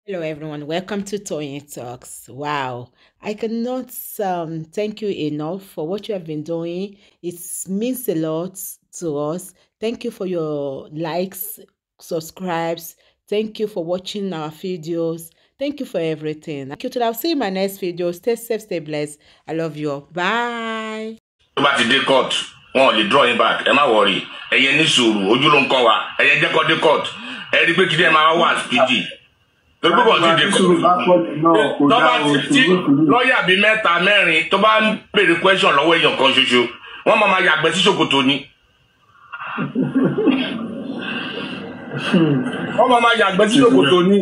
Hello, everyone. Welcome to Toyeen Talks. Wow, I cannot thank you enough for what you have been doing. It means a lot to us. Thank you for your likes, subscribes. Thank you for watching our videos. Thank you for everything. Thank you. Till I'll see you in my next video. Stay safe, stay blessed. I love you all. Bye. tó bá ti dé court wọn ò lè draw him back ẹ má worry ẹyẹ ní sùúrù ojú ló ń kọ wa ẹyẹ jẹ́ kó dé court ẹ rí i pé kí ni ẹ máa wà speedy torí pé kò tí dé court tó bá ti lọ́ọ̀yà bíi mẹ́ta mẹ́rin tó bá ń béèrè question lọ́wọ́ èèyàn kan ṣoṣo wọ́n máa yàgbẹ́ sí ṣòkòtò ni wọ́n máa yàgbẹ́ sí ṣòkòtò ni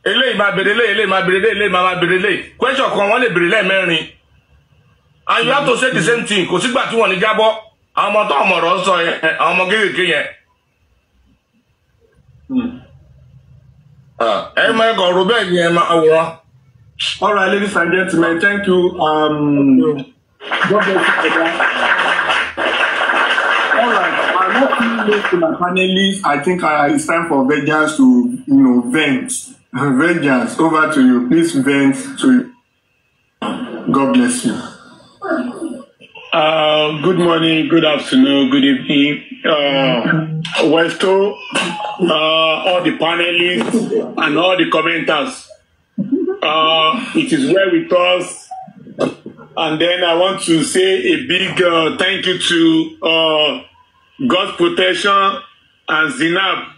eléyìí máa béèrè eléyìí máa béèrè eléyìí máa béèrè eléyìí question kan wọ́n lè béèrè lẹ́ẹ̀mẹ́rin. And you have to say the same thing. Kò sígbà tí wọ́n ní jábọ́. Àwọn ọmọ tó ọmọ ọ̀rọ̀ sọ yẹn, àwọn ọmọ kéékèèké yẹn. Ẹ máa kọ̀ ọ̀rọ̀ bẹ́ẹ̀ ni ẹ máa wòran. All right, ladies and gentlemen, thank you. God bless you for that. All right, I'm not to my panelists. I think it's time for vengeance to, vent. Vengeance, over to you. Please vent to you. God bless you. Good morning, good afternoon, good evening. WESTO, all the panelists and all the commenters. It is well with us. And then I want to say a big thank you to God's protection and Zinab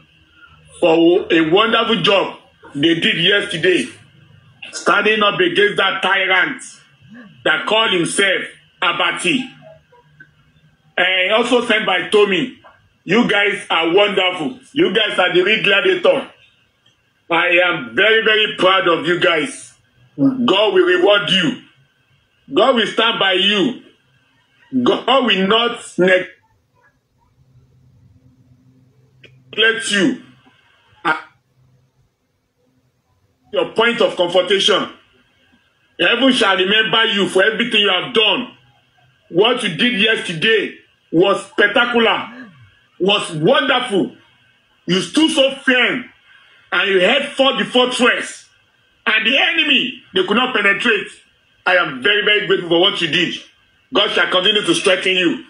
for a wonderful job they did yesterday, standing up against that tyrant that called himself Abati. And also sent by Tommy. You guys are wonderful. You guys are the real gladiator. I am very, very proud of you guys. God will reward you. God will stand by you. God will not neglect you at your point of confrontation. Heaven shall remember you for everything you have done. What you did yesterday was spectacular, was wonderful. You stood so firm and you held fought the fortress. And the enemy, they could not penetrate. I am very, very grateful for what you did. God shall continue to strengthen you.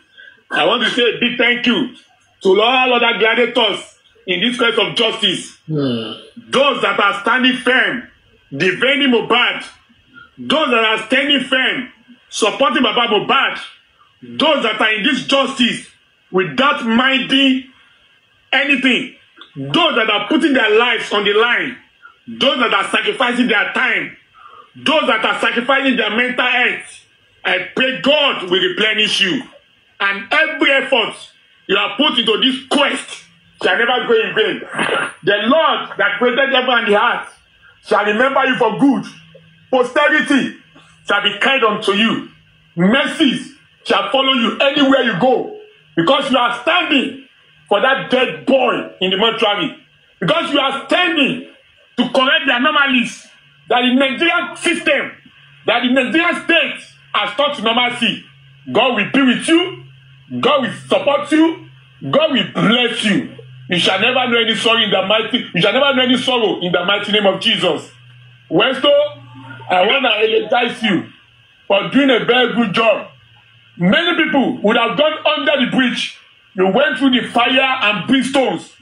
I want to say a big thank you to all other gladiators in this quest of justice. Those that are standing firm, defending Mohbad. Those that are standing firm, supporting Baba Mohbad. Those that are in this justice without minding anything. Those that are putting their lives on the line. Those that are sacrificing their time. Those that are sacrificing their mental health. I pray God will replenish you. And every effort you have put into this quest shall never go in vain. The Lord that created heaven and the earth shall remember you for good. Posterity shall be kind unto you. Mercies shall follow you anywhere you go. Because you are standing for that dead boy in the mortuary. Because you are standing to correct the anomalies that the Nigerian system, that the Nigerian state has taught to normalcy. God will be with you. God will support you. God will bless you. You shall never know any sorrow in the mighty. You shall never know any sorrow in the mighty name of Jesus. WESTO, I want to eulogize you for doing a very good job. Many people would have gone under the bridge. You went through the fire and brimstones.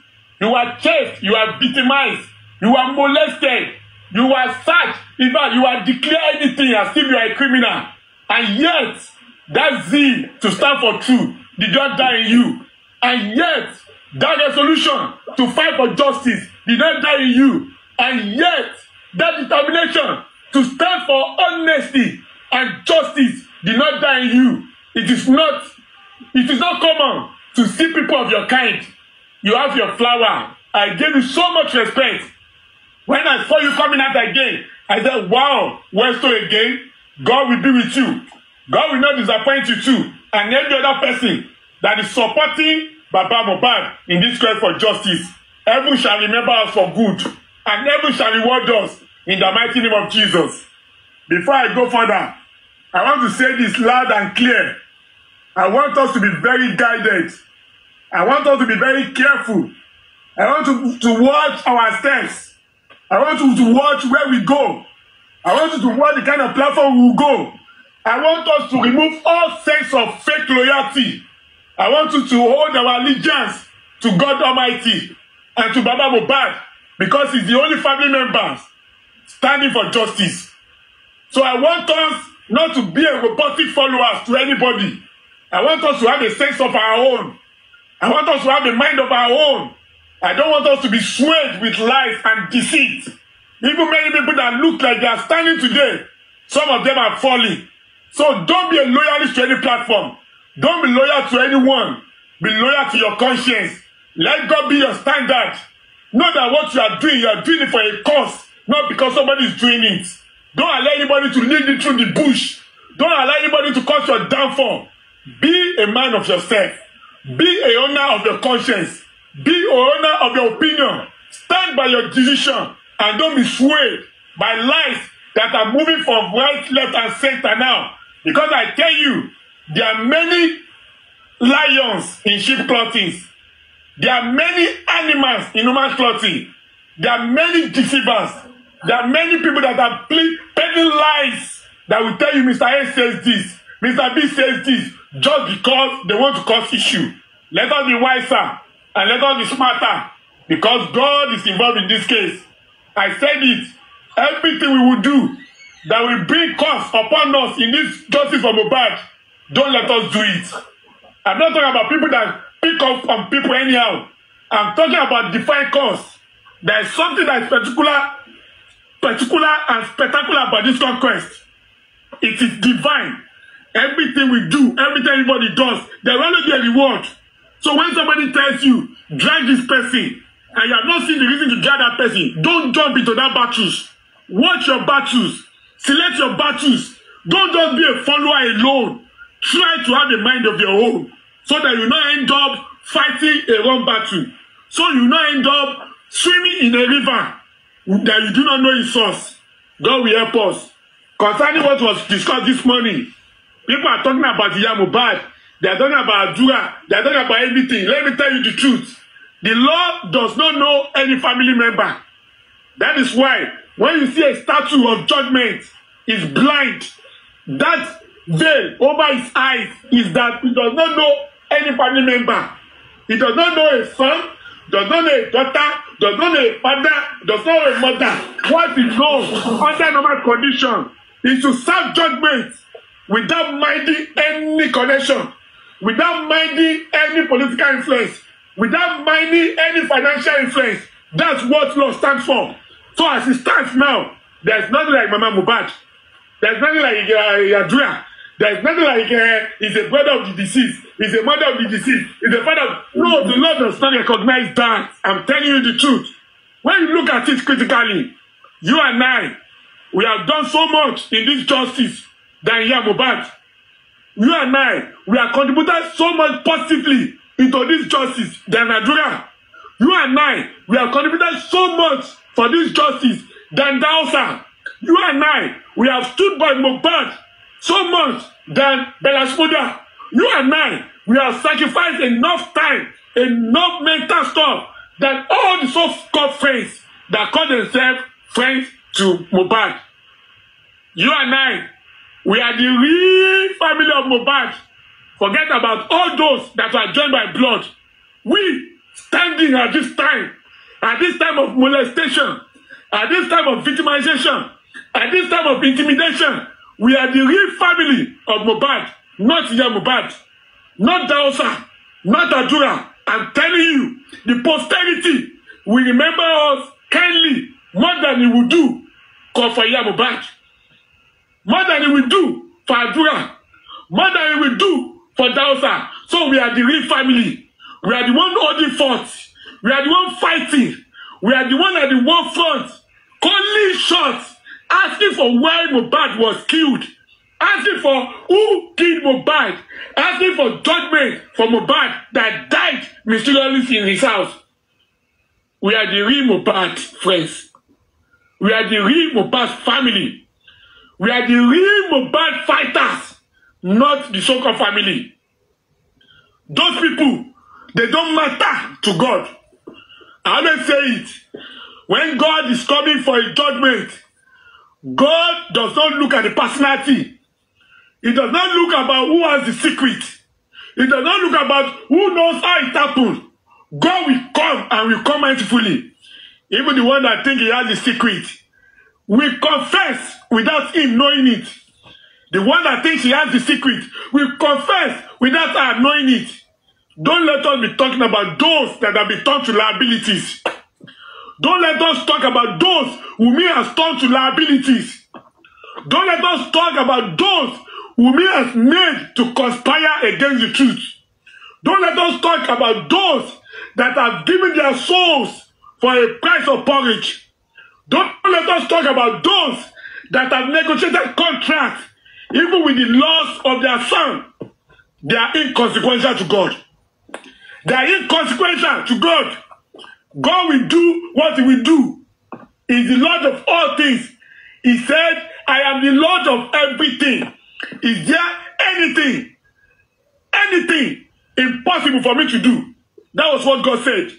You were chased. You were victimized. You were molested. You were searched. In fact, you were declared anything as if you are a criminal. And yet, that zeal to stand for truth did not die in you. And yet, that resolution to fight for justice did not die in you. And yet, that determination to stand for honesty and justice did not die in you. It is not common to see people of your kind. You have your flower. I gave you so much respect. When I saw you coming out again, I said, wow, WESTO again. God will be with you. God will not disappoint you too. And every other person that is supporting Baba Mohbad in this quest for justice, heaven shall remember us for good. And heaven shall reward us in the mighty name of Jesus. Before I go further, I want to say this loud and clear. I want us to be very guided. I want us to be very careful. I want to watch our steps. I want you to watch where we go. I want you to watch the kind of platform we will go. I want us to remove all sense of fake loyalty. I want you to hold our allegiance to God Almighty and to Baba Mohbad, because he's the only family member standing for justice. So I want us not to be a robotic followers to anybody. I want us to have a sense of our own. I want us to have a mind of our own. I don't want us to be swayed with lies and deceit. Even many people that look like they are standing today, some of them are falling. So don't be a loyalist to any platform. Don't be loyal to anyone. Be loyal to your conscience. Let God be your standard. Know that what you are doing it for a cause, not because somebody is doing it. Don't allow anybody to lead you through the bush. Don't allow anybody to cause your downfall. Be a man of yourself. Be a owner of your conscience. Be a owner of your opinion. Stand by your decision and don't be swayed by lies that are moving from right, left, and center now. Because I tell you, there are many lions in sheep clothing. There are many animals in human clothing. There are many deceivers. There are many people that are peddling lies that will tell you Mr. A says this, Mr. B says this, just because they want to cause issue. Let us be wiser and let us be smarter, because God is involved in this case. I said it. Everything we will do that will bring cost upon us in this justice for Mohbad, don't let us do it. I'm not talking about people that pick up on people anyhow. I'm talking about defined cause. There is something that is particular and spectacular about this conquest. It is divine. Everything we do, everything anybody does, there will always be a reward. So when somebody tells you, drag this person, and you have not seen the reason to drag that person, don't jump into that battles. Watch your battles. Select your battles. Don't just be a follower alone. Try to have a mind of your own, so that you not end up fighting a wrong battle. So you not end up swimming in a river that you do not know its source. God will help us. Concerning what was discussed this morning, people are talking about Mohbad. They are talking about Adura. They are talking about everything. Let me tell you the truth. The law does not know any family member. That is why when you see a statue of judgment is blind, that veil over his eyes is that he does not know any family member. He does not know a son, does not know a daughter, does not know a father, does not know a mother. What he knows under normal condition is to serve judgment without minding any connection, without minding any political influence, without minding any financial influence. That's what law stands for. So as it stands now, there's nothing like Mama Mohbad. There's nothing like Adria. There's nothing like he's a brother of the deceased, he's a mother of the deceased, he's a father of... No, the law does not recognize that. I'm telling you the truth. When you look at it critically, you and I, we have done so much in this justice than Mohbad. You and I, we have contributed so much positively into this justice than Adura. You and I, we have contributed so much for this justice than Dausa. You and I, we have stood by Mohbad so much than Belasmoda. You and I, we have sacrificed enough time, enough mental stuff than all the so-called friends that call themselves friends to Mohbad. You and I, we are the real family of Mohbad. Forget about all those that are joined by blood. We standing at this time of molestation, at this time of victimization, at this time of intimidation, we are the real family of Mohbad, not Mohbad, not Dausa, not Adura. I'm telling you, the posterity will remember us kindly more than it will do for Mohbad, more than it will do for Adura, more than it will do for Dausa. So we are the real family. We are the one holding forth. We are the one fighting. We are the one at the war front, calling shots, asking for why Mohbad was killed, asking for who killed Mohbad, asking for judgment for Mohbad that died mysteriously in his house. We are the real Mohbad friends. We are the real Mohbad family. We are the real Mohbad fighters, not the so-called family. Those people, they don't matter to God. I always say it. When God is coming for a judgment, God does not look at the personality. He does not look about who has the secret. He does not look about who knows how it happened. God will come and will come mercifully. Even the one that thinks he has the secret will confess without him knowing it. The one that thinks he has the secret will confess without her knowing it. Don't let us be talking about those that have been turned to liabilities. Don't let us talk about those whom he has turned to liabilities. Don't let us talk about those whom he has made to conspire against the truth. Don't let us talk about those that have given their souls for a price of porridge. Don't let us talk about those that have negotiated contracts even with the loss of their son. They are inconsequential to God. They are inconsequential to God. God will do what he will do. He is the Lord of all things. He said, I am the Lord of everything. Is there anything impossible for me to do? That was what God said.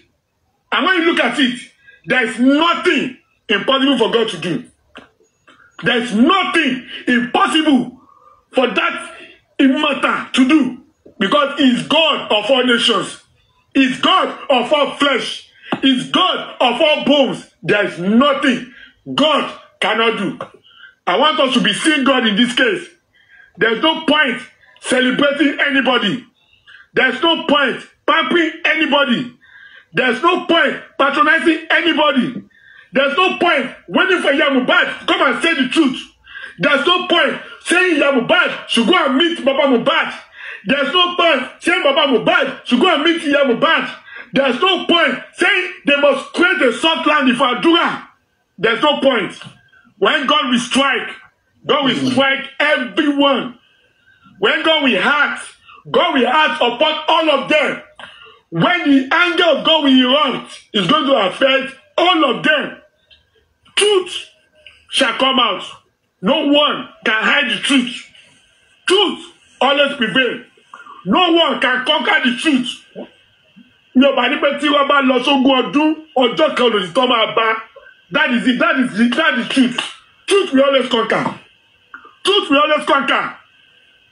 And when you look at it, there is nothing impossible for God to do. There is nothing impossible for that immortal to do. Because he is God of all nations. He is God of all flesh. He is God of all bones. There is nothing God cannot do. I want us to be seeing God in this case. There's no point celebrating anybody. There's no point pampering anybody. There's no point patronizing anybody. There's no point waiting for Mohbad to come and say the truth. There's no point saying Mohbad should go and meet Baba Mohbad. There's no point saying Baba Mohbad should go and meet Mohbad. There's no point saying they must create a soft landing for Adura. There's no point. When God will strike everyone. When God will act upon all of them. When the anger of God will erupt, it's going to affect all of them. Truth shall come out. No one can hide the truth. Truth always prevails. No one can conquer the truth. That is it. That is truth. Truth will always conquer. Truth will always conquer.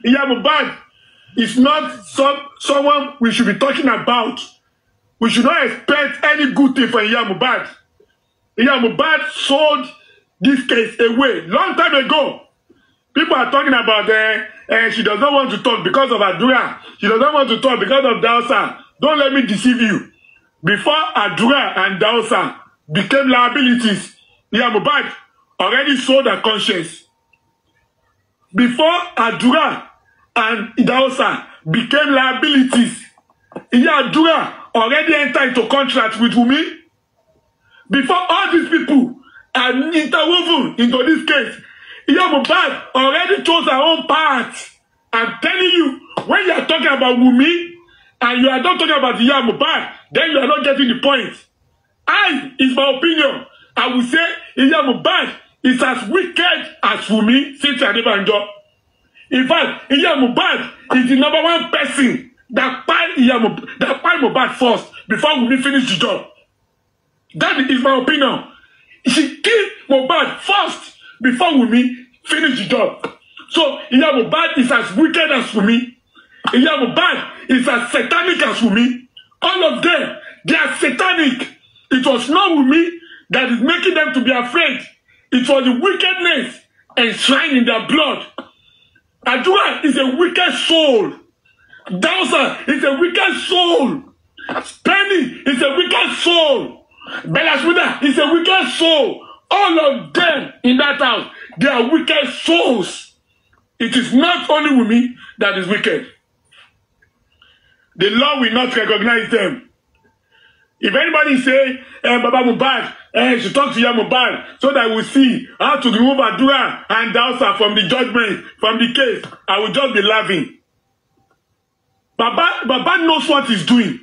Mohbad is not someone we should be talking about. We should not expect any good thing from Mohbad. Mohbad sold this case away long time ago. People are talking about she does not want to talk because of Adura. She does not want to talk because of Dausa. Don't let me deceive you. Before Adura and Dausa became liabilities, Mohbad already sold her conscience. Before Adura and Dausa became liabilities, Adura already entered into contract with Wunmi. Before all these people are interwoven into this case, Mohbad already chose her own path. I'm telling you, when you are talking about Wunmi and you are not talking about Mohbad, then you are not getting the point. Is my opinion. I will say Mohbad is as wicked as Wunmi since Adebanjo. In fact, Mohbad is the number one person that fight Mohbad first before Wunmi finish the job. That is my opinion. She killed Mohbad first before Wunmi finish the job. So Mohbad is as wicked as Wunmi. Mohbad is as satanic as Wunmi. All of them, they are satanic. It was not Wunmi that is making them to be afraid. It was the wickedness enshrined in their blood. Adura is a wicked soul. Dausa is a wicked soul. Penny is a wicked soul. Bellaswida is a wicked soul. All of them in that house, they are wicked souls. It is not only Wunmi that is wicked. The law will not recognize them. If anybody say, Baba Mohbad, should talk to Mohbad so that we see how to remove Adura and Dausa from the judgment, from the case, I will just be laughing. Baba knows what he's doing.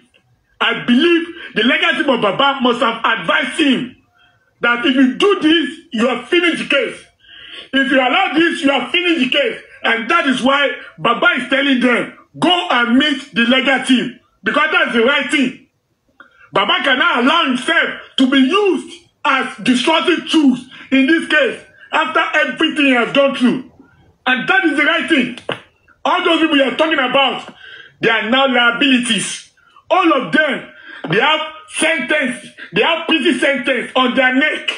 I believe the legacy of Baba must have advised him that if you do this, you have finished the case. If you allow this, you have finished the case. And that is why Baba is telling them, go and meet the legacy. Because that's the right thing. Baba cannot allow himself to be used as destructive tools in this case after everything he has gone through. And that is the right thing. All those people you are talking about, they are now liabilities. All of them, they have sentence, they have prison sentence on their neck.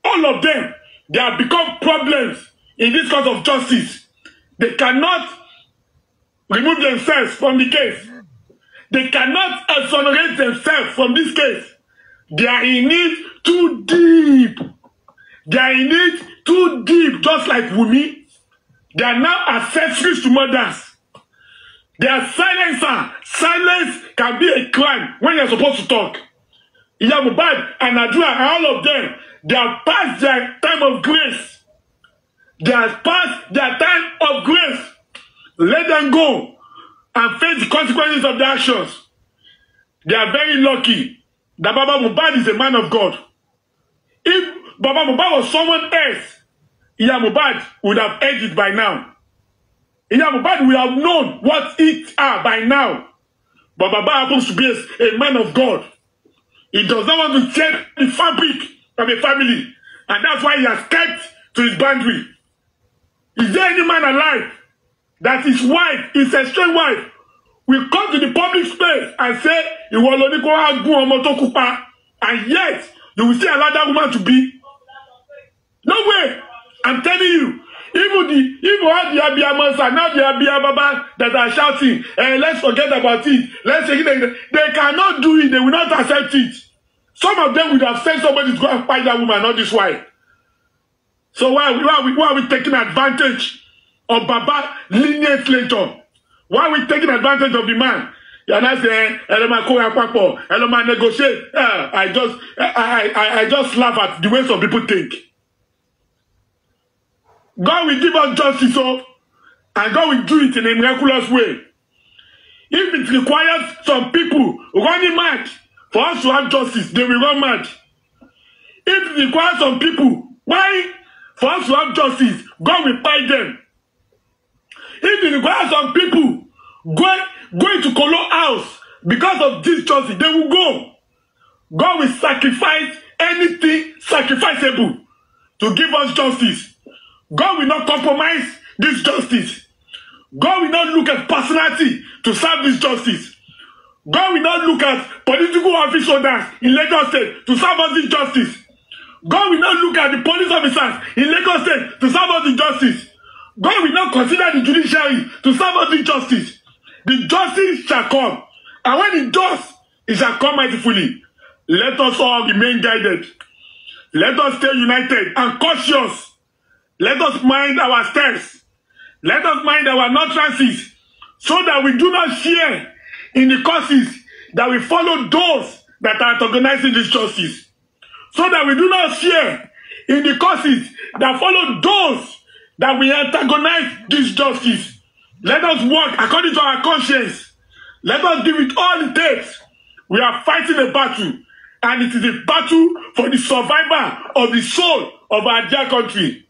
All of them, they have become problems in this court of justice. They cannot remove themselves from the case. They cannot exonerate themselves from this case. They are in it too deep. They are in it too deep, just like Wumi. They are now accessories to murders. They are silencer. Silence can be a crime when you're supposed to talk. Mohbad and Adua and all of them, they have passed their time of grace. They have passed their time of grace. Let them go and face the consequences of their actions. They are very lucky that Baba Mohbad is a man of God. If Baba Mohbad was someone else, Mohbad would have heard it by now. Mohbad would have known what it are by now. But Baba happens to be a man of God. He does not want to change the fabric of a family. And that's why he has kept to his boundary. Is there any man alive that his wife, his estranged wife, will come to the public space and say, and yet you will still allow that woman to be? No way. I'm telling you. Even all the Abiyamas and now the Abiyababa that are shouting, let's forget about it. Let's take it. They cannot do it. They will not accept it. Some of them would have sent somebody to go and fight that woman, not this wife. So why are we taking advantage of Baba lineage later? Why are we taking advantage of the man? You're not saying, Eloma negotiate. I just laugh at the way some people think. God will give us justice, and God will do it in a miraculous way. If it requires some people running mad for us to have justice, they will run mad. If it requires some people, why? For us to have justice, God will fight them. If it requires some people going to Kolo house because of this justice, they will go. God will sacrifice anything sacrificable to give us justice. God will not compromise this justice. God will not look at personality to serve this justice. God will not look at political office holders in Lagos State to serve us this justice. God will not look at the police officers in Lagos State to serve us the justice. God will not consider the judiciary to serve us the justice. The justice shall come. And when it does, it shall come mightifully. Let us all remain guided. Let us stay united and cautious. Let us mind our steps. Let us mind our utterances, so that we do not share in the causes that we follow those that are organizing this justice. So that we do not share in the causes that follow those that we antagonize this justice. Let us work according to our conscience. Let us give it all it takes. We are fighting a battle, and it is a battle for the survival of the soul of our dear country.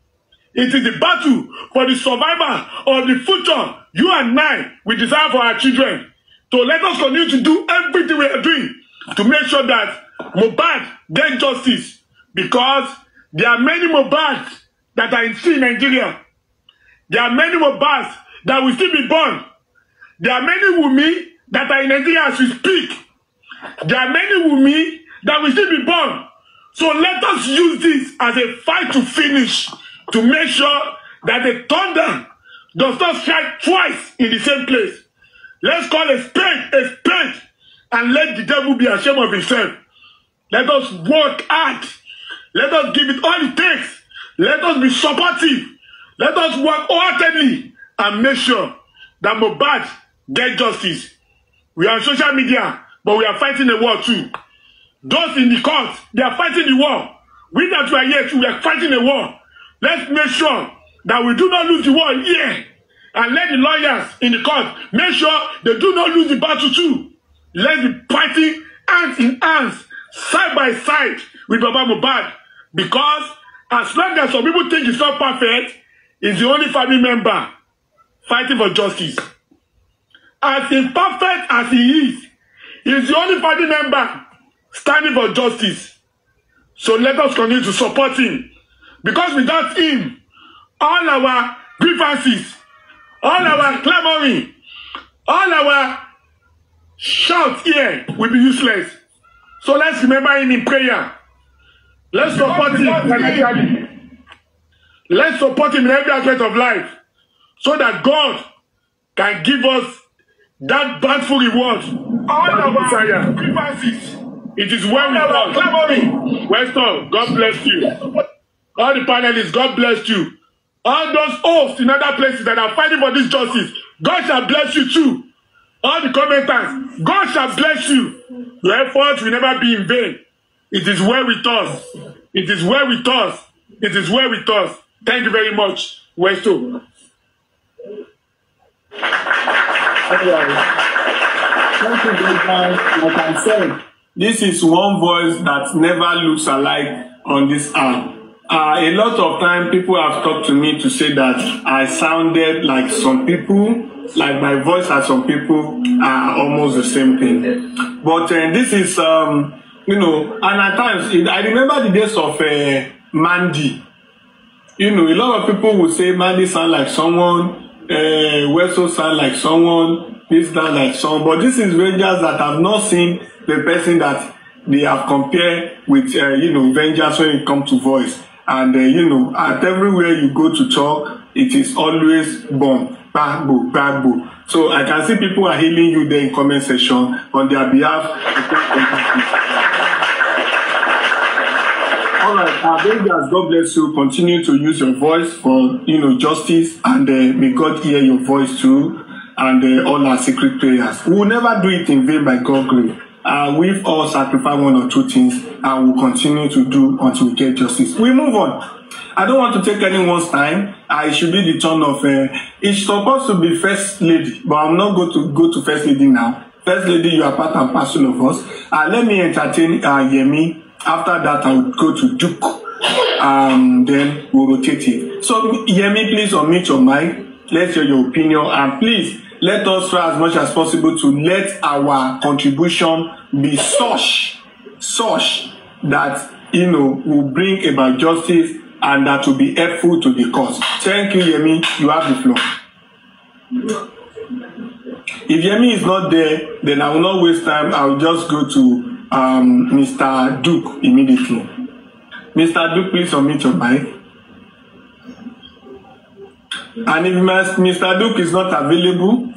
It is the battle for the survival of the future you and I we desire for our children. So let us continue to do everything we are doing to make sure that Mohbad gets justice, because there are many Mohbads that are in Nigeria. There are many Mohbads that will still be born. There are many Wumi that are in Nigeria as we speak. There are many Wumi that will still be born. So let us use this as a fight to finish, to make sure that the thunder does not strike twice in the same place. Let's call a spade, and let the devil be ashamed of himself. Let us work hard. Let us give it all it takes. Let us be supportive. Let us work wholeheartedly and make sure that Mohbad gets justice. We are on social media, but we are fighting a war too. Those in the court, they are fighting the war. We that we are here too, we are fighting a war. Let's make sure that we do not lose the war here. And let the lawyers in the court make sure they do not lose the battle too. Let's be fighting hands in hands, side by side with Baba Mohbad. Because as long as some people think it's not perfect, it's the only family member fighting for justice. As imperfect as he is, he's the only family member standing for justice. So let us continue to support him. Because without him, all our grievances, all our clamoring, all our shout here will be useless. So let's remember him in prayer. Let's support him financially. Let's support him in every aspect of life, so that God can give us that bountiful reward. All our desire. Grievances. It is well with us. Clamoring. WESTO, God bless you. All the panelists, God bless you. All those hosts in other places that are fighting for this justice, God shall bless you too. All the commenters, God shall bless you. Your efforts will never be in vain. It is well with us. It is well with us. It is well with us. Thank you very much, WESTO. Thank you very much. Like I said, this is one voice that never looks alike on this app. A lot of time people have talked to me to say that I sounded like some people, like my voice and some people are almost the same thing. But this is, you know, and at times, I remember the days of Mandy. You know, a lot of people would say Mandy sound like someone, WESTO sound like someone, this sound like someone. But this is Rangers that have not seen the person that they have compared with, you know, Rangers when it comes to voice. And, you know, at everywhere you go to talk, it is always bomb, bagbo, bagbo. So I can see people are hailing you there in comment section on their behalf. All right, Rangers, God bless you. Continue to use your voice for, you know, justice, and may God hear your voice too, and all our secret prayers. We will never do it in vain by God's grace. We've all sacrificed one or two things, and we'll continue to do until we get justice. We move on. I don't want to take anyone's time. It should be the turn of, it's supposed to be First Lady, but I'm not going to go to First Lady now. First Lady, you are part and parcel of us. Let me entertain Yemi. After that, I will go to Duke. Then we'll rotate it. So, Yemi, please unmute your mic. Let's hear your opinion, and please, let us try as much as possible to let our contribution be such that, you know, will bring about justice and that will be helpful to the cause. Thank you, Yemi. You have the floor. If Yemi is not there, then I will not waste time. I will just go to Mr. Duke immediately. Mr. Duke, please unmute your mic. And if Mr. Duke is not available,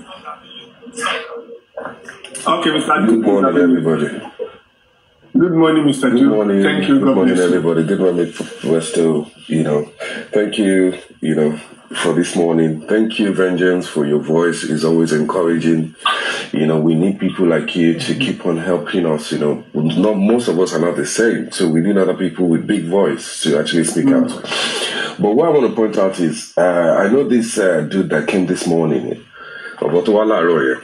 okay, Mr. Duke. Good morning, everybody. Good morning, Mr. Duke. Good morning. Thank you. Good morning, everybody. Good morning, WESTO. You know, thank you, you know, for this morning. Thank you, Vengeance, for your voice. It's always encouraging. You know, we need people like you to keep on helping us. You know, not most of us are not the same, so we need other people with big voice to actually speak out. But what I want to point out is, I know this dude that came this morning, Obotowala Arroyo,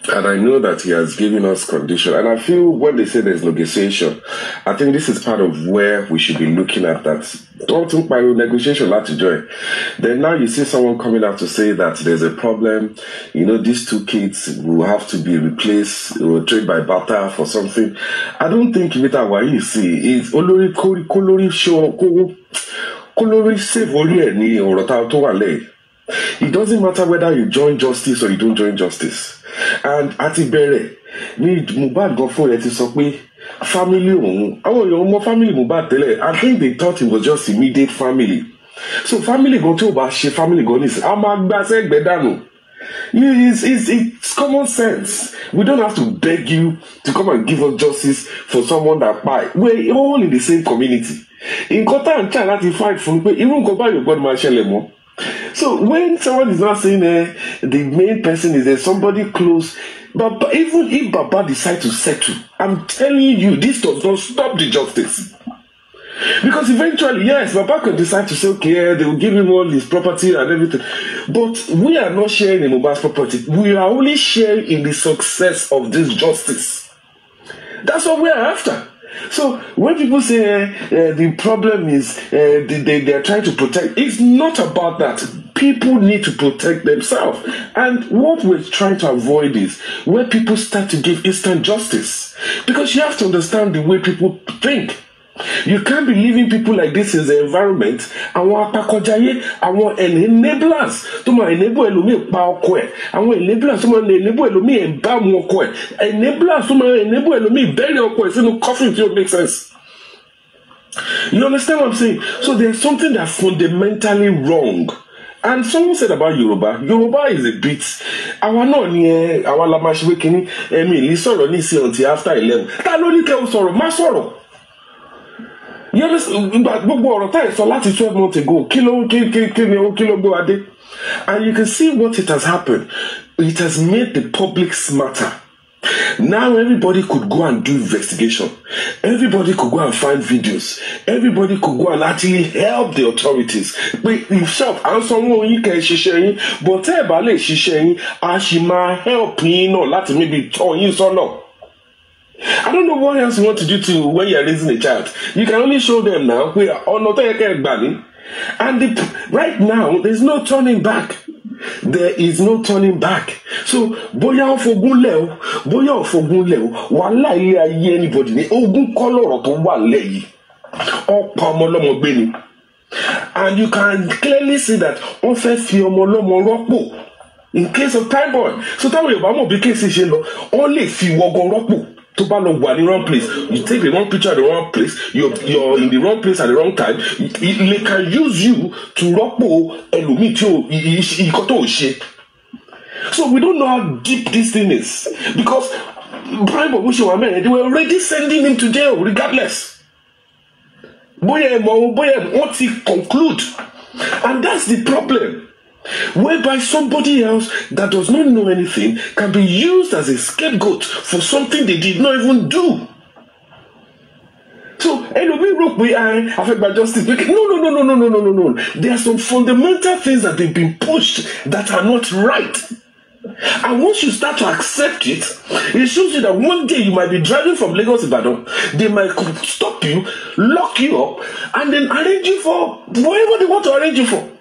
and I know that he has given us condition. And I feel when they say there's negotiation, I think this is part of where we should be looking at that. Don't think by negotiation not to join. Then now you see someone coming out to say that there's a problem. You know, these two kids will have to be replaced or trade by barter for something. I don't think Vita Wai see is Olori Kolori show Kolori save only or to wale. It doesn't matter whether you join justice or you don't join justice. And Ati Bere, need Mohbad go for it is family own family Mohbad tele. I think they thought it was just immediate family. So family go to Bashi, family go this. It's common sense. We don't have to beg you to come and give us justice for someone that buy. We're all in the same community. In Kota and China, that fight for even go by your God Marshall. So when someone is not saying the main person is there, somebody close, but even if Baba decide to settle, I'm telling you, this does not stop the justice. Because eventually, yes, Baba can decide to say, okay, they will give him all his property and everything. But we are not sharing in Mohbad's property. We are only sharing in the success of this justice. That's what we are after. So when people say the problem is they are trying to protect, it's not about that. People need to protect themselves. And what we're trying to avoid is where people start to give instant justice. Because you have to understand the way people think. You can't be leaving people like this in the environment. Àwọn apakojaye, àwọn enablers tó máa enable ẹlòmíì pa ọkọ ẹ̀. Àwọn enablers tó máa enable ẹlòmíì ẹ̀bá mu ọkọ ẹ̀. Enablers tó máa enable ẹlòmíì bury ọkọ ẹ̀ sínú coffin tí ó make sense. You understand what I'm saying? So there's something that's fundamentally wrong. And someone said about Yoruba is a bit. Our no ni our la mashwe kini. Emi li sọ̀rọ̀ ni si until after 11. Ta ló ní kẹ́ o sọ̀rọ̀, má sọ̀rọ̀. You understand? Gbogbo ọ̀rọ̀ tá sọ láti 12 months ago. Kí ló gbé wa dé? And you can see what it has happened. It has made the public smarter. Now everybody could go and do investigation. Everybody could go and find videos. Everybody could go and actually help the authorities. But himself, and someone you can share, but everybody share, Ashima help you know, let maybe turn you so no. I don't know what else you want to do to when you're raising a child. You can only show them now. We are on and right now there's no turning back. There is no turning back. So, boya ofogun le o, wala ile aye anybody ni ogun koloro to wa le yi. Opa omolomo gbe ni. And you can clearly see that on fe fi omolomo ropo in case of time boy. So that way ba mo bi case se lo, on le fi wogon ropo. To ba lo wa in the wrong place. You take the wrong picture at the wrong place. You're in the wrong place at the wrong time. They can use you to ropo elumi ti ikoto o se. So we don't know how deep this thing is because they were already sending him to jail regardless. What he conclude, and that's the problem. Whereby somebody else that does not know anything can be used as a scapegoat for something they did not even do. So, we are affected by justice. No. There are some fundamental things that they've been pushed that are not right. And once you start to accept it, it shows you that one day you might be driving from Lagos to Ibadan. They might stop you, lock you up, and then arrange you for whatever they want to arrange you for.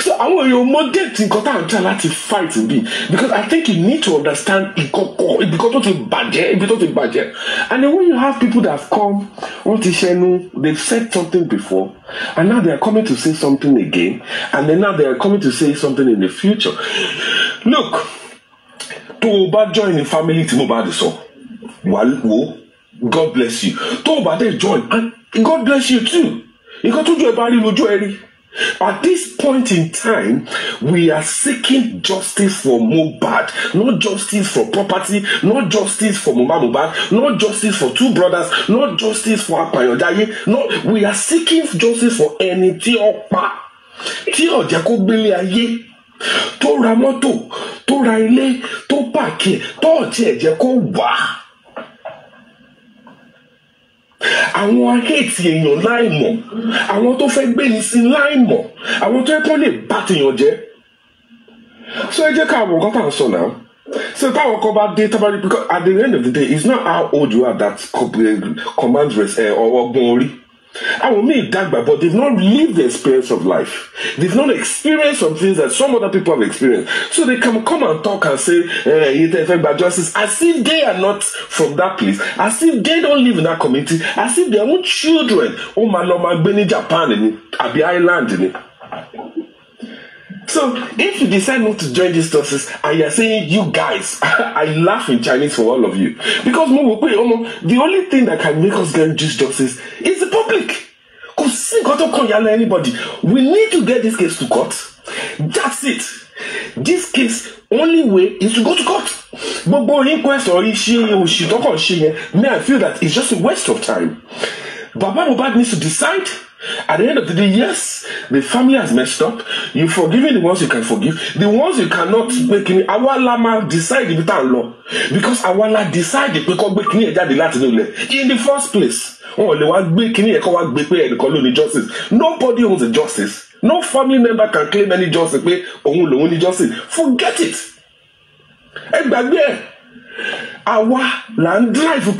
So I want your model to fight and be because I think you need to understand because of budget. And then when you have people that have come, they've said something before, and now they are coming to say something again, and then now they are coming to say something in the future. Look, to join the family to Mohbad so. God bless you. To join, and God bless you too. You got to do a body. At this point in time, we are seeking justice for Mohbad, not justice for property, not justice for Mohbad, not justice for two brothers, not justice for Apayodaye. No, we are seeking justice for any Tiopa, Tio Jacobele Aye, to Ramoto, to Raile, to Pake, to Jacoba. Àwọn hate èèyàn láì mọ̀, àwọn tó fẹ́ gbé ní sí láì mọ̀, àwọn tó ẹ̀kọ́ lè bá tèèyàn jẹ́. So ẹ jẹ́ ká àwọn nǹkan tá à ń sọ náà. So táwọn kan bá dé tábàrí because at the end of the day it's not how old you are that commands ọgbọ́n orí. Àwọn míì dàgbà but they've not lived the experience of life. They've not experienced some things that some other people have experienced. So they can come and talk and say, justice, as if they are not from that place, as if they don't live in that community, as if their own children, Japan in Abi Island in it. So if you decide not to join this justice and you're saying you guys, I laugh in Chinese for all of you. Because the only thing that can make us get this justice is the public. Because anybody. We need to get this case to court. That's it. This case, only way is to go to court. But inquest or I feel that it's just a waste of time. Baba Mohbad needs to decide. At the end of the day, yes, the family has messed up. You've forgiven the ones you can forgive. The ones you cannot make any. Awala decide if law. Because Awala decided because in the first place. Justice. Nobody owns a justice. No family member can claim any justice. Forget it. Awa land drive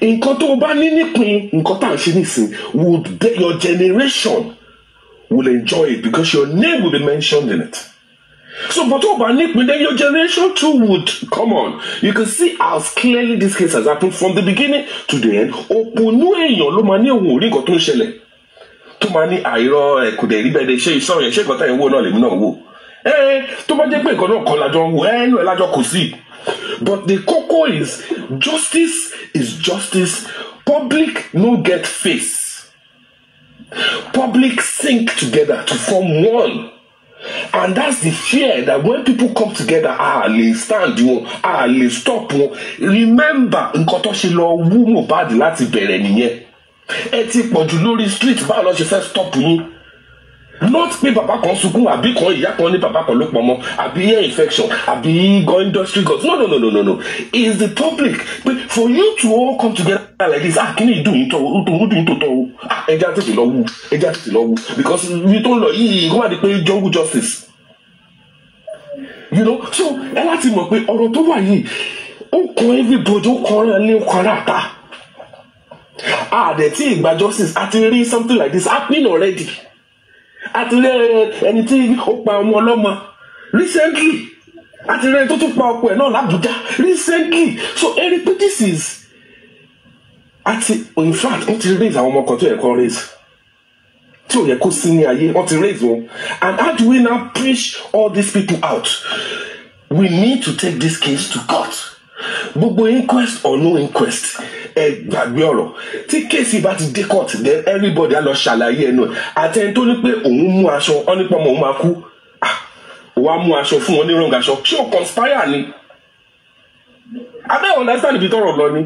nǹkan tó bá ní nípìn nǹkan tá à ń ṣe nísìn your generation will enjoy it because your name will be mentioned in it. So, but then your generation too would come on. You can see how clearly this case has happened from the beginning to the end. Oponu èèyàn ló máa ní òun ò rí nǹkan tó ń ṣẹlẹ̀. Tó máa ní àìrọ̀ kò dẹ̀ rí bẹ́ẹ̀ de ṣe ìṣọ́ yẹn ṣé nǹkan táyẹ̀ wò náà lèmi náà wò. Tó bá jẹ́ pé nǹkan náà kan lájọ ń wò inú ẹ̀ lájọ kò sí. But the koko is justice. Public no get face. Public sink together to form one. And that's the fear that when people come together, they stand you, they stop you. Remember, nǹkan tó ṣe lọ wú Mohbad láti bẹ̀rẹ̀ nìyẹn. Ẹ ti pọ̀jù lórí street báwo lọ ṣe fẹ́ stop yín. Not pé bàbá kan sunkún àbí kan ìyá kan ní bàbá kan ló pọmọ àbí ear infection àbí go industry goods. No. It's the public. But for you to all come together like this, kí ni ìdùn yín tó tọ́ ẹja tètè lọ wú because we don't lọ yìí kó má di pé jungle justice. You know, so ẹ láti mọ̀ pé ọ̀rọ̀ tó wà yìí ó kan everybody ó kan ara ní ó kan ara ta. Dẹ̀ tí ìgbà justice àti rí something like this happening already. Àti rí ẹni tí ó pa ọmọ ọlọ́mọ recently àti rí ẹni tó tún pa ọkọ ẹ̀ náà l'Abuja recently. So Eric, this is in fact wọ́n ti raise àwọn ọmọ kan tó yẹ kó raise tí ò yẹ kó sí ní ayé wọ́n ti raise wọn. And how do we now push all these people out? We need to take this case to court. Gbogbo inquest or no inquest gbàgbé ọ̀rọ̀ tí kéèsì bá ti dé court then everybody á lọ ṣàlàyé ẹnu ẹ̀ àtẹni tó ní pé òun mú aṣọ ọ́ nípa ọmọ òun máa kú wàá mú aṣọ fún wọn ní wrong aṣọ ṣé o conspire ni abẹ́ understand ibi tọ́rọ̀ lọ ni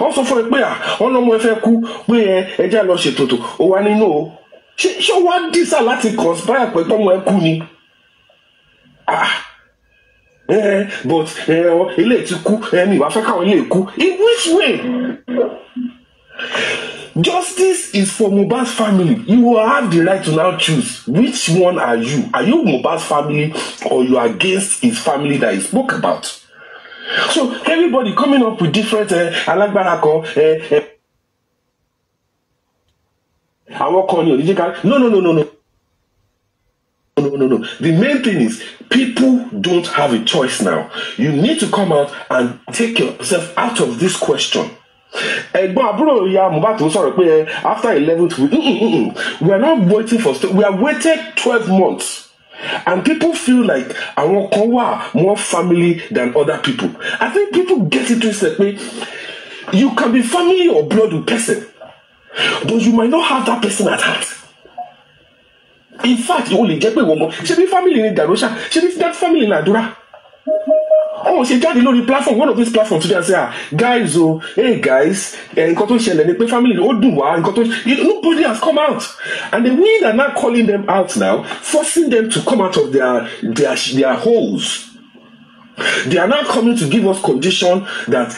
wọ́n sọ fún ẹ pé wọ́n lọ́mọ ẹ fẹ́ kú pé ẹjẹ́ lọ ṣètòtò ó wá nínú o ṣé wá dísà láti conspire pé tọ́mọ ẹ kú ni but ilé ti kú mi wá fẹ́ káwọn ilé kú. In which way? Justice is for Mohbad's family. You will have the right to now choose which one are you. Are you Mohbad's family or you are against his family that he spoke about? So everybody coming up with different alágbára kan àwọn kan ní òdíjẹ́ ká no. No. The main thing is people don't have a choice now. You need to come out and take yourself out of this question. Ẹ̀gbọ́n àbúrò ìyá Mohbad tó sọ̀rọ̀ pé after 11th week, we are not waiting for. We have waited 12 months, and people feel like àwọn kan wà more family than other people. I think people get it twisted pé you can be family or blood with person, but you might not have that person at heart. In fact, you only jẹ́ pé wọ́n mọ̀ ṣe bí family ní Darosha ṣe bí that family ní Àdúrà. Ṣe jáde lórí platform, one of these platforms today and say guys hey guys nǹkan tó ń ṣẹlẹ̀ ni pé family ó dùn wá nǹkan tó nobody has come out and the we are now calling them out now, forcing them to come out of their holes. They are now coming to give us condition that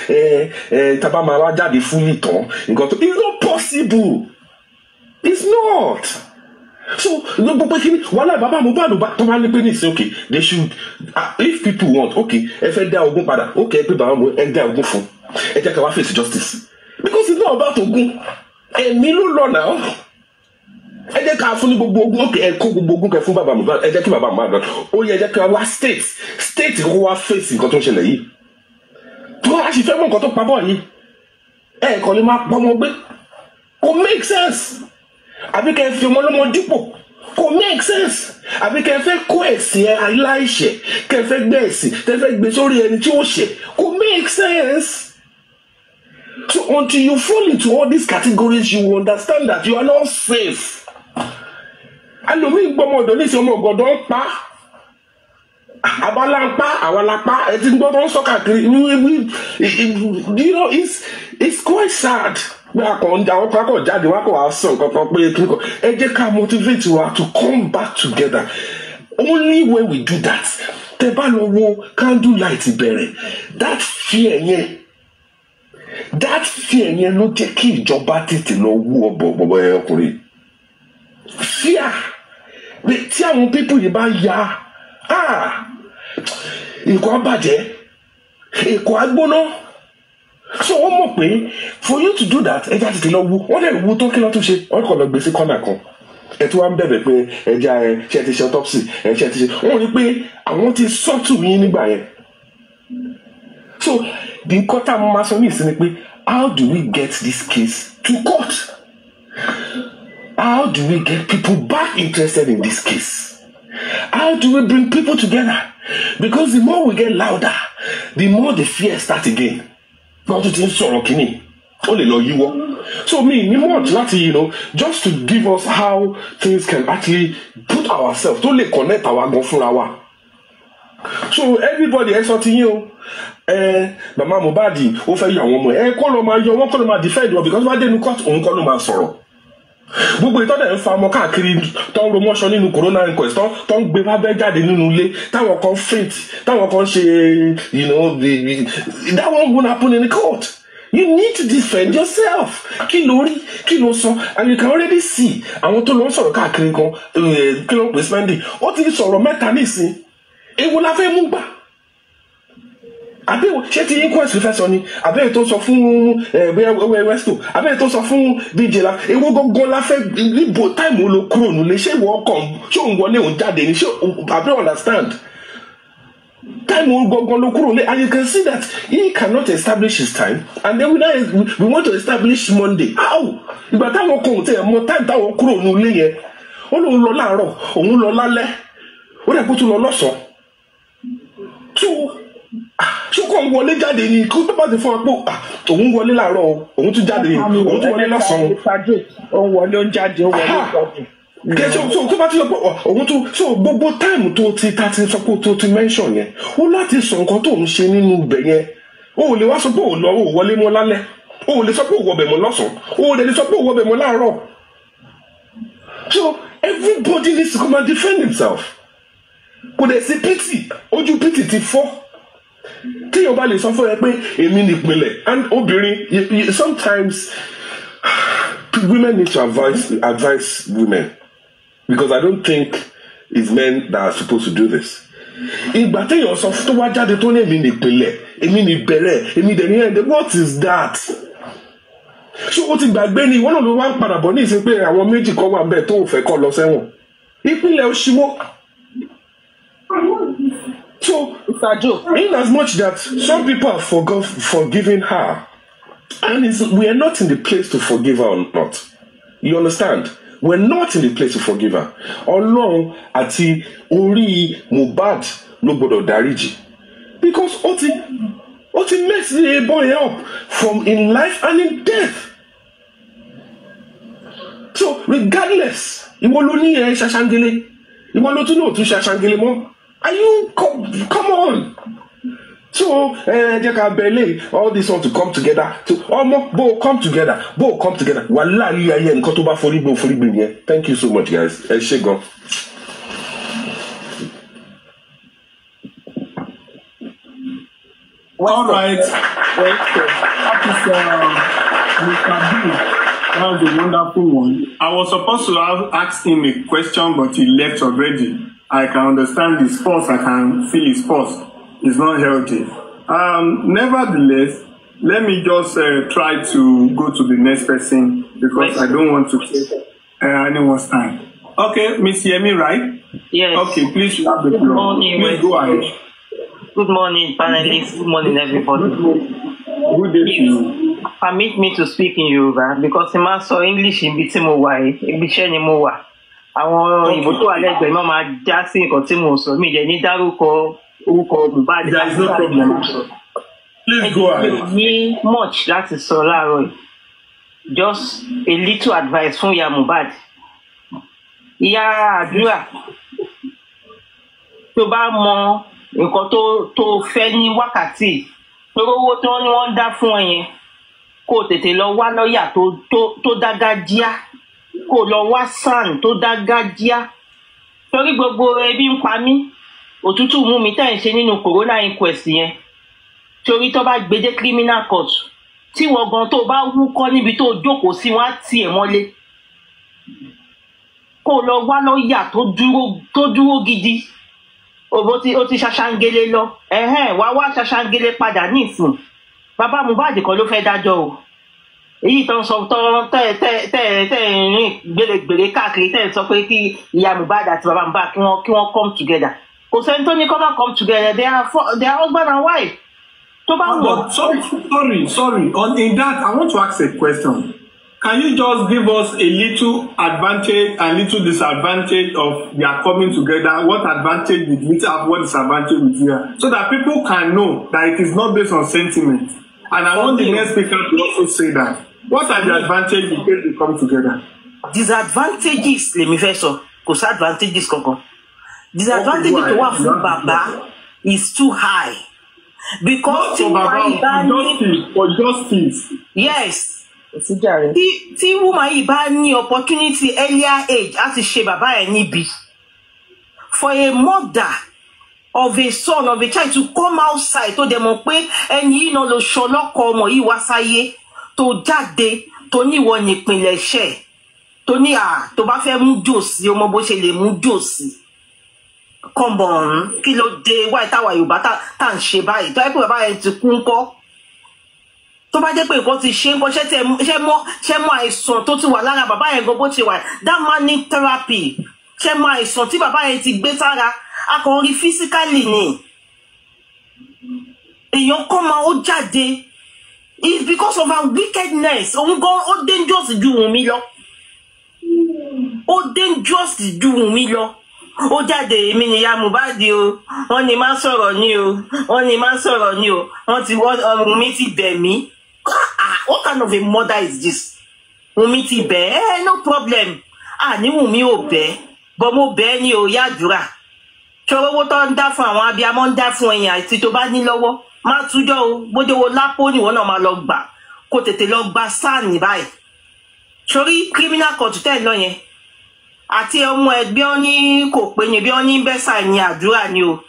tabamawa jáde fún mi tán nǹkan tó it's not possible. It's not. So no, but wala baba Mohbad to man pe ni say okay they should if people want okay ẹ fẹ́ dá Ògún padà okay pe baba mo ẹ dá Ògún fún ẹ jẹ́ ká wá face justice because it's not about Ògún èmi ló lọ now ẹ jẹ́ ká fún ní gbogbo Ògún okay ẹ kó gbogbo Ògún kẹ́ fún baba Mohbad ẹ jẹ́ kí baba Mohbad ó yẹ jẹ́ ká wá state kó wá face nǹkan tó ń ṣẹlẹ̀ yìí tó a sì fẹ́ mọ̀ nǹkan tó pa bọ́ yìí ẹ kò lè máa pọ́nmọ́ gbé kò make sense. Àbí kẹ́ fi ọmọ lọ́mọ dípò kò make sense. Àbí kẹ́ fẹ́ kó ẹ̀sìn aláìṣẹ̀ kẹ́ fẹ́ gbé ẹ̀sìn tẹ́ fẹ́ gbé sórí ẹni tí ó ṣẹ̀ kò make sense. So until you fall into all these categories you will understand that you are not safe. Àlòmí gbọ́mọ ọ̀dọ́ ní ìṣẹ́ ọmọ ọ̀gọ̀dọ̀ ń pa àbálá ń pa àwọn alápá ẹ ti gbọ́ tó ń sọ káàkiri you know it's quite sad. We are going down, jáde wá kó wá sọ nǹkan pé kíkọ ẹ jẹ́ ká motivate wa to come back together. Only when we do that tẹ́ bá lọ wo candle light bẹ̀rẹ̀ that fear yẹn ló jẹ́ kí ìjọba tètè lọ wú ọ̀bọ̀ ọkùnrin fear pé tí àwọn people yìí bá ya nǹkan á bàjẹ́ nǹkan á gbóná. So wọ́n mọ̀ pé for you to do that ẹja tètè lọ wú wọ́n lè wú tó kí lọ́ tún ṣe wọ́n kàn lọ gbé sí kọ́nà kan ẹ tí wọ́n bẹ̀bẹ̀ pé ẹja ẹ ṣe ti ṣe autopsy ẹ ṣe ti ṣe wọ́n rí pé àwọn ti sọ́tù yín nígbà yẹn. So the nǹkan tá a máa sọ ní ìsinmi pé how do we get this case to court? How do we get people back interested in this case? How do we bring people together? Because the more we get louder, the more the fear starts again. Wọ́n tún ti ń sọ̀rọ̀ kínní, ó lè lọ yíwọ́. So me, ni much láti, just to give us how things can actually put ourselves, to lè connect our gan fúnra wa. So everybody ẹ sọ ti yín o. Mama Mohbad ó fẹ́ yọ àwọn ọmọ ẹ kọ́ ló máa yọ wọ́n kọ́ ló máa defend wọn because wọ́n dé ní court òun kọ́ ló máa sọ̀rọ̀. Gbogbo ìtọ́jà ń fa ọmọ káàkiri tó ń romọ́ṣọ nínú corona inquest tó ń gbé lábẹ́ jáde nínú ilé táwọn kan faint táwọn kan ṣe that one won't happen in the court. You need to defend yourself. Kí ló rí, kí ló sọ, and you can already see àwọn tó lọ ń sọ̀rọ̀ káàkiri kan kí ló ń pè spending ó ti sọ̀rọ̀ mẹ́ta nísìn ewu la fẹ́ mú gbà. Àbẹ̀wò ṣé ti inquest fẹ́ sọ ni àbẹ̀wò tó sọ fún WESTO àbẹ̀wò tó sọ fún DJ la ewu gbogbo la fẹ́ níbo táìmù ló kúrò nílé ṣé ìwọ ọkàn ṣé òun wọlé òun jáde ni ṣé àbẹ̀wò understand. Time will go and you can see that he cannot establish his time, and then we want to establish Monday. How? But that won't come. More time that won't grow no lay. Oh no, lola ro. Oh no, lola le. What I put to lola so. So come wọlé jáde ni. Kó tó bá ti fún apò. Òun wọlé láàárọ̀. Òun tún jáde. Òun tún wọlé lọ́sàn. Òun wọlé ó ń jáde. Òun wọlé jáde. So tó bá ti sọ pé òun tún so gbogbo time tó ti ta ti sọ pé tó ti mention yẹn ó láti sọ nǹkan tó ń ṣe nínú ibẹ̀ yẹn ó lè wá sọ pé òun lọ ó wọlé mọ́ lálẹ́ ó lè sọ pé òun wọbẹ̀ mọ́ lọ́sàn-án ó lè sọ pé òun wọbẹ̀ mọ́ láàárọ̀. So everybody needs to come and defend himself. Kò dẹ̀ sí pity ojú pity ti fọ́ tí yóò bá lè sọ fún ẹ pé èmi nìpínlẹ̀ and obìnrin sometimes women need to advise women. Because I don't think it's men that are supposed to do this. Ìgbà téèyàn sọ tó wá jáde tó ní èmi nìpínlẹ̀, èmi nìbẹ̀rẹ̀, èmi dẹ̀ ní ẹ̀ndẹ̀, what is that? Ṣé o ti gbàgbé ni ìwọ́n náà ló wá ń padà bọ̀ ní ìsìn pé àwọn méjì kan wà bẹ́ẹ̀ tó ò fẹ́ kọ́ lọ sẹ́wọ̀n? Ìpínlẹ̀ Òṣìwọ́. So, in as much that some people have forgiven her, and we are not in the place to forgive her or not. You understand? We're not in the place to forgive her. Ọlọ́run àti orí Mohbad ló gbọ́dọ̀ dáríjì. Because ó ti mess the boy up from in life and in death. So regardless, ìwọ ló ní ẹ ṣaṣangele, ìwọ ló tún náà tún ṣaṣangele mọ́. Are you come on? So jẹ́ ká bẹ̀lẹ̀ all this want to come together to come together wàhálà ilé ayé nǹkan tó bá forí gbé yẹn. Thank you so much guys ẹ ṣé gan. All right. That is Mr. B. That was a wonderful one. I was supposed to have asked him a question, but he left already. I can understand his pulse. I can feel his pulse. It's not healthy. Nevertheless, let me just try to go to the next person because I don't want to take anyone's time. Okay, Miss Yemi, right? Yes. Okay, please you have the floor. Please go ahead. Good morning, panelists. Good morning, everybody. Good day to you. Permit me to speak in Yoruba because the man saw English in biti mo wa ibi iṣẹ́ ni mo wà. Àwọn ìbò tó wà lẹ́gbẹ̀ẹ́ náà máa já sí nǹkan tí mo sọ. Mi jẹ́ ní dárúkọ orúkọ Mohbad. There is no problem. Please go ahead. Ní much láti sọ láàárọ̀ yìí. Just a little advice fún ìyá Mohbad. Ìyá àdúrà tó bá mọ nǹkan tó fẹ́ ní wákàtí owó tí wọ́n ń dá fún ẹ yẹn kó tètè lọ wá lọ́ọ̀yà tó dágájíá kó lọ wá sàn tó dágájíá torí gbogbo ebi ń pa mí òtútù mú mi tẹ́ ń ṣe nínú corona inquest yẹn torí tó bá gbé dé criminal court tí wọ́n gan tó bá wúkọ́ níbi tó jókòó sí wọ́n á tì ẹ́ mọ́lé kó lọ wá lọ́ọ̀yà tó dúró gidi ó ti ṣaṣangele lọ wá ṣaṣangele padà nísìn bàbá Mohbad kan ló fẹ́ dájọ́ o èyí tó ń sọ tẹ́ rìn gbèrègbèrè káàkiri tẹ́ sọ pé kí ìyá Mohbad àti bàbá Mohbad kí wọ́n come together. Kò sẹ́ni tó ní kó má come together, they are husband and wife. Tó bá wọ̀. Sorry. In that, I want to ask a question. Can you just give us a little advantage and little disadvantage of their coming together? What advantage did we have? What disadvantage did we have? So that people can know that it is not based on sentiment. And I want the next speaker to also say that. What are the advantages in case they come together? Disadvantages, let me first say, because advantages kankan. Disadvantage to wà fún bàbá is too high. Because for justice. Yes. Tí woman yìí bá ní opportunity earlier age láti ṣe bàbá ẹ̀ níbi. For a mother of a son of a child to come outside tó dẹ̀ mọ̀ pé ẹni yìí náà ló ṣọlọ́kọ ọmọ yìí wá sáyé tó jáde tó ní ìwọ nípìnlẹ̀ iṣẹ́ tó ní tó bá fẹ́ mú jòsí ọmọ bó ṣe lè mú jòsí. Come on, kí ló dé wáyé táwa Yorùbá tá ń ṣe báyìí tó yẹ pé bàbá ẹ̀ ti kú ńkọ́. Tó bá jẹ́ pé nǹkan ti ṣe nǹkan ṣe mọ́ àìsàn tó ti wà lára bàbá yẹn gan bó ti wà that man need therapy ṣe mọ́ àìsàn tí bàbá yẹn ti gbé sára akọrin physically ni èèyàn kọ́ máa ó jáde it's because of our wickedness òun gan ó dangerous ju Wùnmí lọ ó dangerous ju Wùnmí lọ ó jáde èmi ni ìyá Mohbad o wọ́n ní má sọ̀rọ̀ ni o wọ́n ní má sọ̀rọ̀ ni o Wùnmí ti bẹ̀ mí. What kind of a mother is this? Wùnmí ti bẹ̀ no problem. Ní Wùnmí ò bẹ̀ but mo bẹ̀ ni o yàdúrà. Ṣọwọ́ owó tó ń dá fún àwọn abiyamọ ń dá fún ẹ̀yìn àti tó bá ní lọ́wọ́. Má tújọ́ o bójú wo lápò níwọ̀n náà máa lọ gbà kó tètè lọ gba sáàní báyìí. Sórí criminal court tẹ́ lọ yẹn àti ọmọ ẹgbẹ́ ọ́ ní kò pé ní bí wọ́n ní bẹ́sà ní àdúrà ni o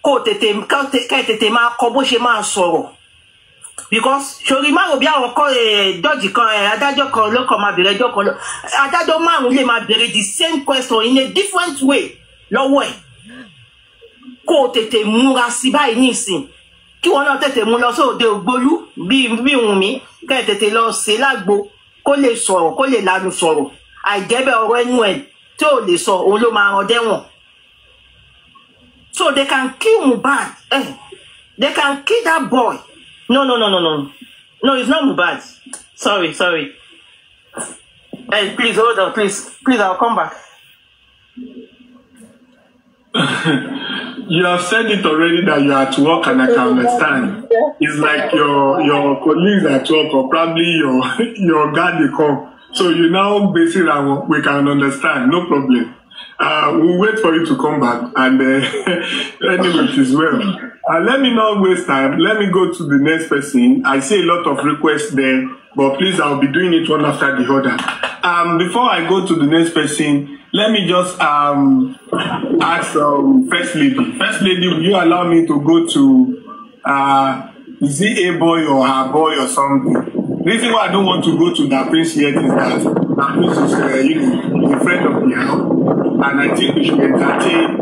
kó tètè máa kọ bó ṣe máa sọ̀rọ̀. Because sori márùn bí àwọn dọ́jì kan adájọ́ kan ló kàn máa bèrè ẹjọ́ kan lọ adájọ́ márùn lè máa bèrè the same question in a different way lọ́wọ́ ẹ̀ kó tètè múra sí báyìí nísìn kí wọn náà tètè mú lọ sóde ògbólú bí Wùnmí kẹ́ tètè lọ sí lágbo kó lè sọ̀rọ̀ kó lè lanu sọ̀rọ̀ àìjẹ́bẹ̀ ọ̀rọ̀ ẹnu ẹ̀ tí ò lè sọ òun ló máa rán dẹ́wọ̀n. So they can kill Mohbad they can kill that boy. No, it's not Mohbad. Sorry. Hey, please hold on, please, I'll come back. You have said it already that you are at work, and I can understand. It's like your colleagues at work, or probably your guard they come. So you now base it on we can understand, no problem. We'll wait for you to come back, and anyway, it is well. Let me not waste time. Let me go to the next person. I see a lot of requests there, but please, I'll be doing it one after the other. Before I go to the next person, let me just ask First Lady. First Lady, will you allow me to go to is it a boy or her boy or something? The reason why I don't want to go to that prince yet is that that prince is a friend of the house, and I think we should entertain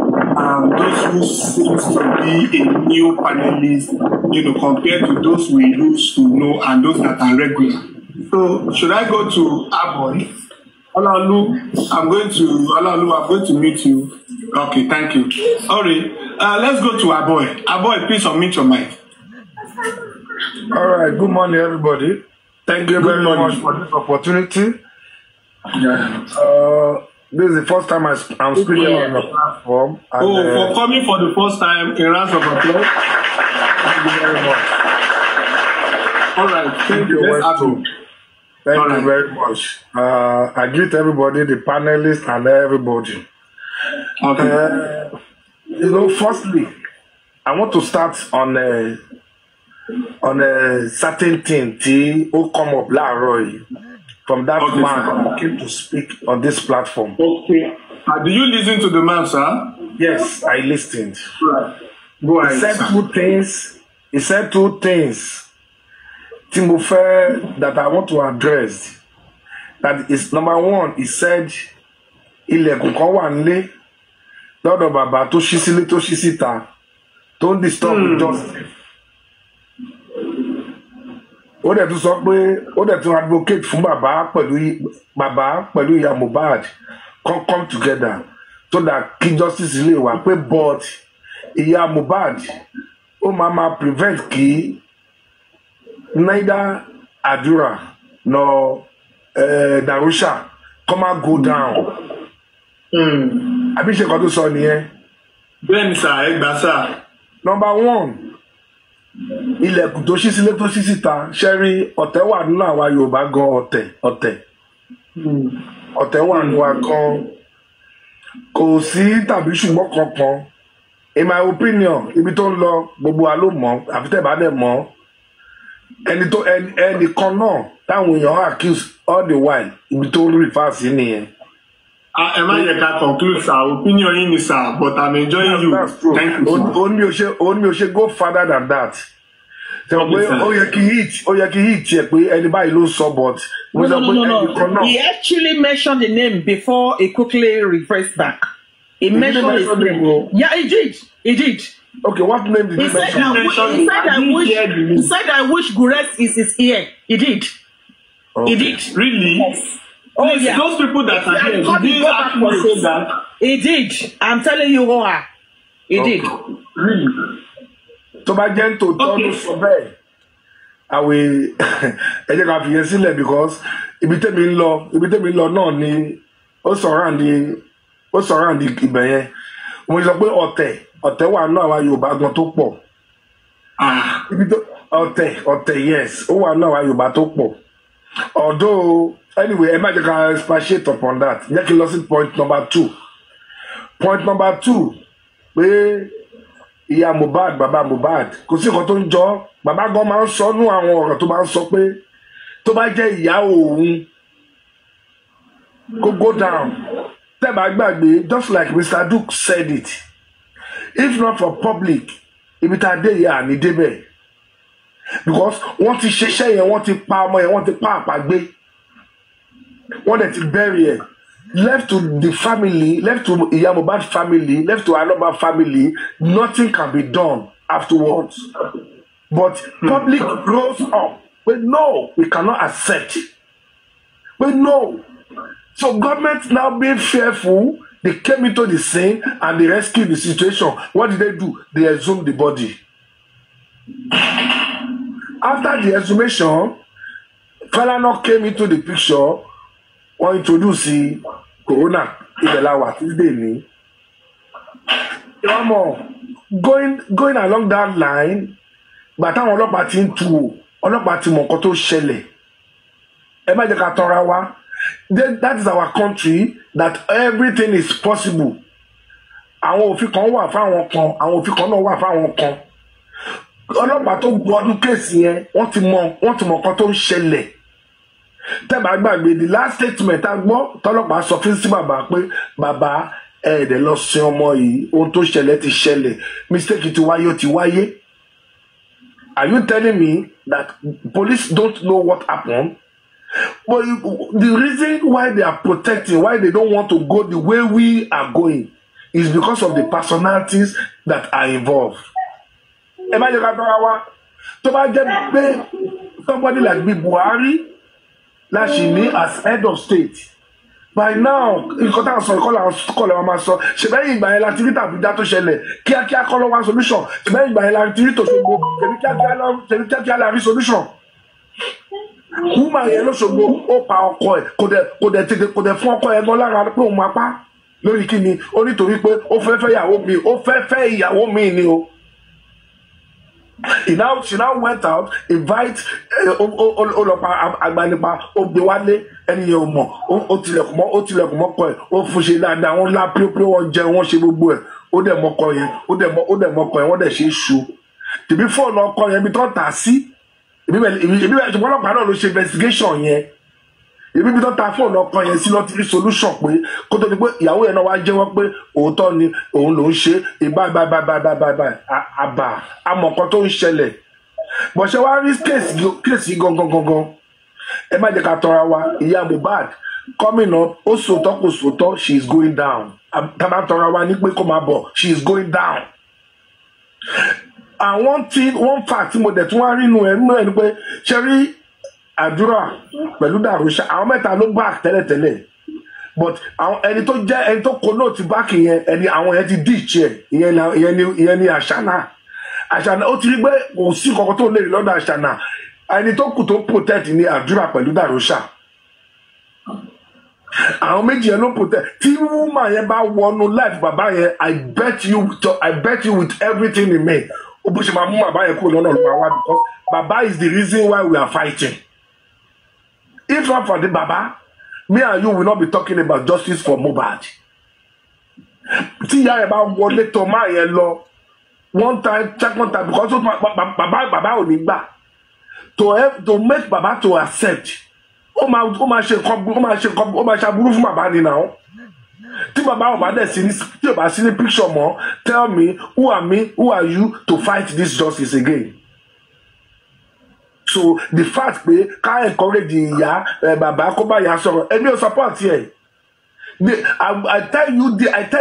those who seems to be a new panelist, compared to those we used to know and those that are regular. So should I go to Aboy? Olaolu, I'm going to meet you. Okay, thank you. All right, let's go to Aboy. Aboy, please unmute your mic. All right, good morning, everybody. Thank you very much for this opportunity. Yeah. This is the first time I'm speaking on the platform. And, for coming for the first time, a round of applause. Thank you very much. All right, thank you. Thank you very much. I greet everybody, the panelists and everybody. Okay. Firstly, I want to start on a certain thing who come up láàárọ̀ from that man who came to speak on this platform. Okay. Do you listen to the man, sir? Yes, I listened. Right. Go ahead. He said two things. Timothy, that I want to address. That is number one. He said, ilẹ̀kùn kan wà nílé lọ́dọ̀ bàbá tó ṣí sílé tó ṣí síta. Don't disturb with justice. ó dẹ̀ tún sọ pé ó dẹ̀ tún advocate fún bàbá pẹ̀lú ìyá Mohbad come together so that kí justice lè wà pé but ìyá Mohbad ó máa prevent kí neither Àdúrà nor Darusha come and go down. Àbí ṣe kan tó sọ nìyẹn. Bẹ́ẹ̀ni sà, ẹ gbà sà. Number one, ilẹ̀kùn tó ṣí sílé tó ṣí síta ṣẹ́rí ọ̀tẹ̀ wà nínú àwa Yorùbá gan ọ̀tẹ̀ wà nínú wa gan kò sí tàbí ṣùgbọ́n kankan in my opinion ibi tó ń lọ gbogbo wa ló mọ̀ àfi tẹ́ bá dẹ̀ mọ̀ ẹnìkan náà táwọn èèyàn accuse all the while ibi tó ń refer sí nìyẹn. Ẹ má yẹ ká conclude sir, opinion yín ni sir, but I'm enjoying you. Thank you sir. Òun mi ò ṣe go further than that. Ṣé o pé ó yẹ kí hit yẹ pé ẹni báyìí ló sọ but. No. He actually mentioned the name before he quickly reversed back. He mentioned his name. Yeah, he did. Okay, what name did he mention? He said I wish Gures is his ear. He did. Okay. He did. Really? Yes. Oh yeah. Those people that are here, did they actually say that? He did. I'm telling you, Roha. He did. Really? Tó bá jẹ́ tó tọ́nu sọ bẹ́ẹ̀, àwẹ̀ ẹ jẹ́ ká fi yẹn sílẹ̀ because ibi tẹ́mi ń lọ náà ni ó sọ̀rọ̀ àǹdí ibẹ̀ yẹn. Mo sọ pé ọ̀tẹ̀ wà náà àwa Yorùbá gan tó pọ̀. Ibi tó ọ̀tẹ̀ yes, ó wà náà àwa Yorùbá tó pọ̀. Although anyway, ẹ má jẹ́ ká expatiate upon that. Jẹ́ kí n lọ sí point number 2. Point number 2 pé ìyá Mohbad bàbá Mohbad kò sí nǹkan tó ń jọ bàbá gan máa ń sọ nú àwọn ọ̀rọ̀ tó máa ń sọ pé tó bá jẹ́ ìyá òun kó go down tẹ́ bá gbàgbé just like Mr. Duke said it if not for public ibi tá a dé ìyá àní débẹ̀ because wọ́n ti ṣiṣẹ́ yẹn wọ́n ti pa ọmọ yẹn wọ́n ti pa àpagbé wọ́n dẹ̀ ti bury ẹ̀. Left to the family, left to Iya Mohbad family, left to Aloba family, nothing can be done afterwards. But public grows up. But no, we cannot accept. But no. So government now being fearful, they came into the scene and they rescued the situation. What did they do? They exhumed the body. After the exhumation, Falana came into the picture. Wọ́n introduce corona ìbẹ̀láwà tí dé ní. Going along that line, gbà táwọn ọlọ́pàá ti ń tu o, ọlọ́pàá ti mọ̀ nǹkan tó ṣẹlẹ̀. Ẹ má jẹ́ ká tanra wa. That is our country, that everything is possible. Àwọn òfin kan wà fáwọn kan, àwọn òfin kan náà wà fáwọn kan. Ọlọ́pàá tó gbọ́dún kéèsì yẹn, wọ́n ti mọ̀ nǹkan tó ń ṣẹlẹ̀. Tẹ́bà gbàgbé the last statement a gbọ́ tọ́lọ́pàá sọ fún sí bàbá pé bàbá ẹ̀ẹ́dẹ̀ lọ sin ọmọ yìí ohun tó ṣẹlẹ̀ ti ṣẹlẹ̀ mistake ti wáyé ó ti wáyé. Are you telling me that police don't know what happened? But the reason why they are protecting, why they don't want to go the way we are going is because of the personalities that are involved. Ẹ má jẹ́ ká tọ́ra wa tó bá jẹ́ pé somebody like Buhari Lashini as head of state. By now, nǹkan tá à ń sọ ìkọlẹ̀ wọn máa sọ ṣèbẹ́yìn ìgbà yẹn láti rí tàbídá tó ṣẹlẹ̀ kíákíá kọ́ ló wá solution ṣèbẹ́yìn ìgbà yẹn láti rí tòṣogbo tẹ̀lé kíákíá la rí solution. Woman yẹn lóṣogbo ó pa ọkọ ẹ̀ kò dẹ̀ fún ọkọ ẹ̀ gan lára pé òun máa pa lórí kíni ó nítorí pé ó fẹ́ fẹ́ ìyàwó mi ni o. She now went out, invite ọlọ́pàá agbanipa Ogbewale ẹni yẹn ò mọ̀ ó tilẹ̀kùn mọ́kọ ẹ̀ ó fún ṣe dáadáa wọ́n lá pírópíó wọ́n jẹun wọ́n ṣe gbogbo ẹ̀ ó dẹ̀ mọ́kọ yẹn wọ́n dẹ̀ ṣe é ṣu tìbí fóònù ọkọ yẹn ibi tó tà sí ibi bẹ́ẹ̀ ṣùgbọ́n ọlọ́pàá náà ló ṣe investigation yẹn ibi tó ta fóònù ọkọ yẹn sí lọ́ọ́ ti rí solution pé kó tó di pé ìyàwó yẹn náà wá jẹ́wọ́ pé òótọ́ ni òun ló ń ṣe ìbá àbà amọ̀kan tó ń ṣẹlẹ̀ bọ̀ṣẹ́ wá rí kéèsì gangan ẹ má jẹ́ ká tọ́ra wa ìyá Mohbad coming up ó sòótọ́ kò sòótọ́ she is going down tàbá tọ́ra wa ní pé kó máa bọ̀ she is going down and one fact mo de tún wá rí nu ẹ ní pé ṣẹ́rí àdúrà pẹ̀lú dàrúṣà àwọn mẹ́ta ló back tẹ́lẹ̀tẹ́lẹ̀ but àwọn ẹni tó jẹ́ ẹni tó kó note back yẹn ẹni àwọn yẹn ti ditch ẹ̀ ìyẹn ni àṣànà ó ti rí pé kò sí kankan tó lè rí lọ́dọ̀ àṣànà ẹni tó kù tó protect ní àdúrà pẹ̀lú dàrúṣà àwọn méjì yẹn ló protect tí woman yẹn bá wọnú life bàbá yẹn I bet you with everything in me ó bó ṣe máa mú bàbá yẹn kúrò lọ́nà lọ́wọ́ because bàbá is the reason why we are fighting. If not for the Baba, me and you will not be talking about justice for Mohbad. See about wọlé tó máa yẹn lọ one time, second time, because Baba ò ní gbà to make Baba to accept. Ó máa ṣe aburú fún Baba ni now. Tí Baba ò bá dẹ̀ sí ní tí ò bá sí ní picture mọ́, tell me, who are you to fight this justice again? So the fact pé ká encourage ìyá bàbá kó bá yà sọ̀rọ̀ èmi ò support here. I tell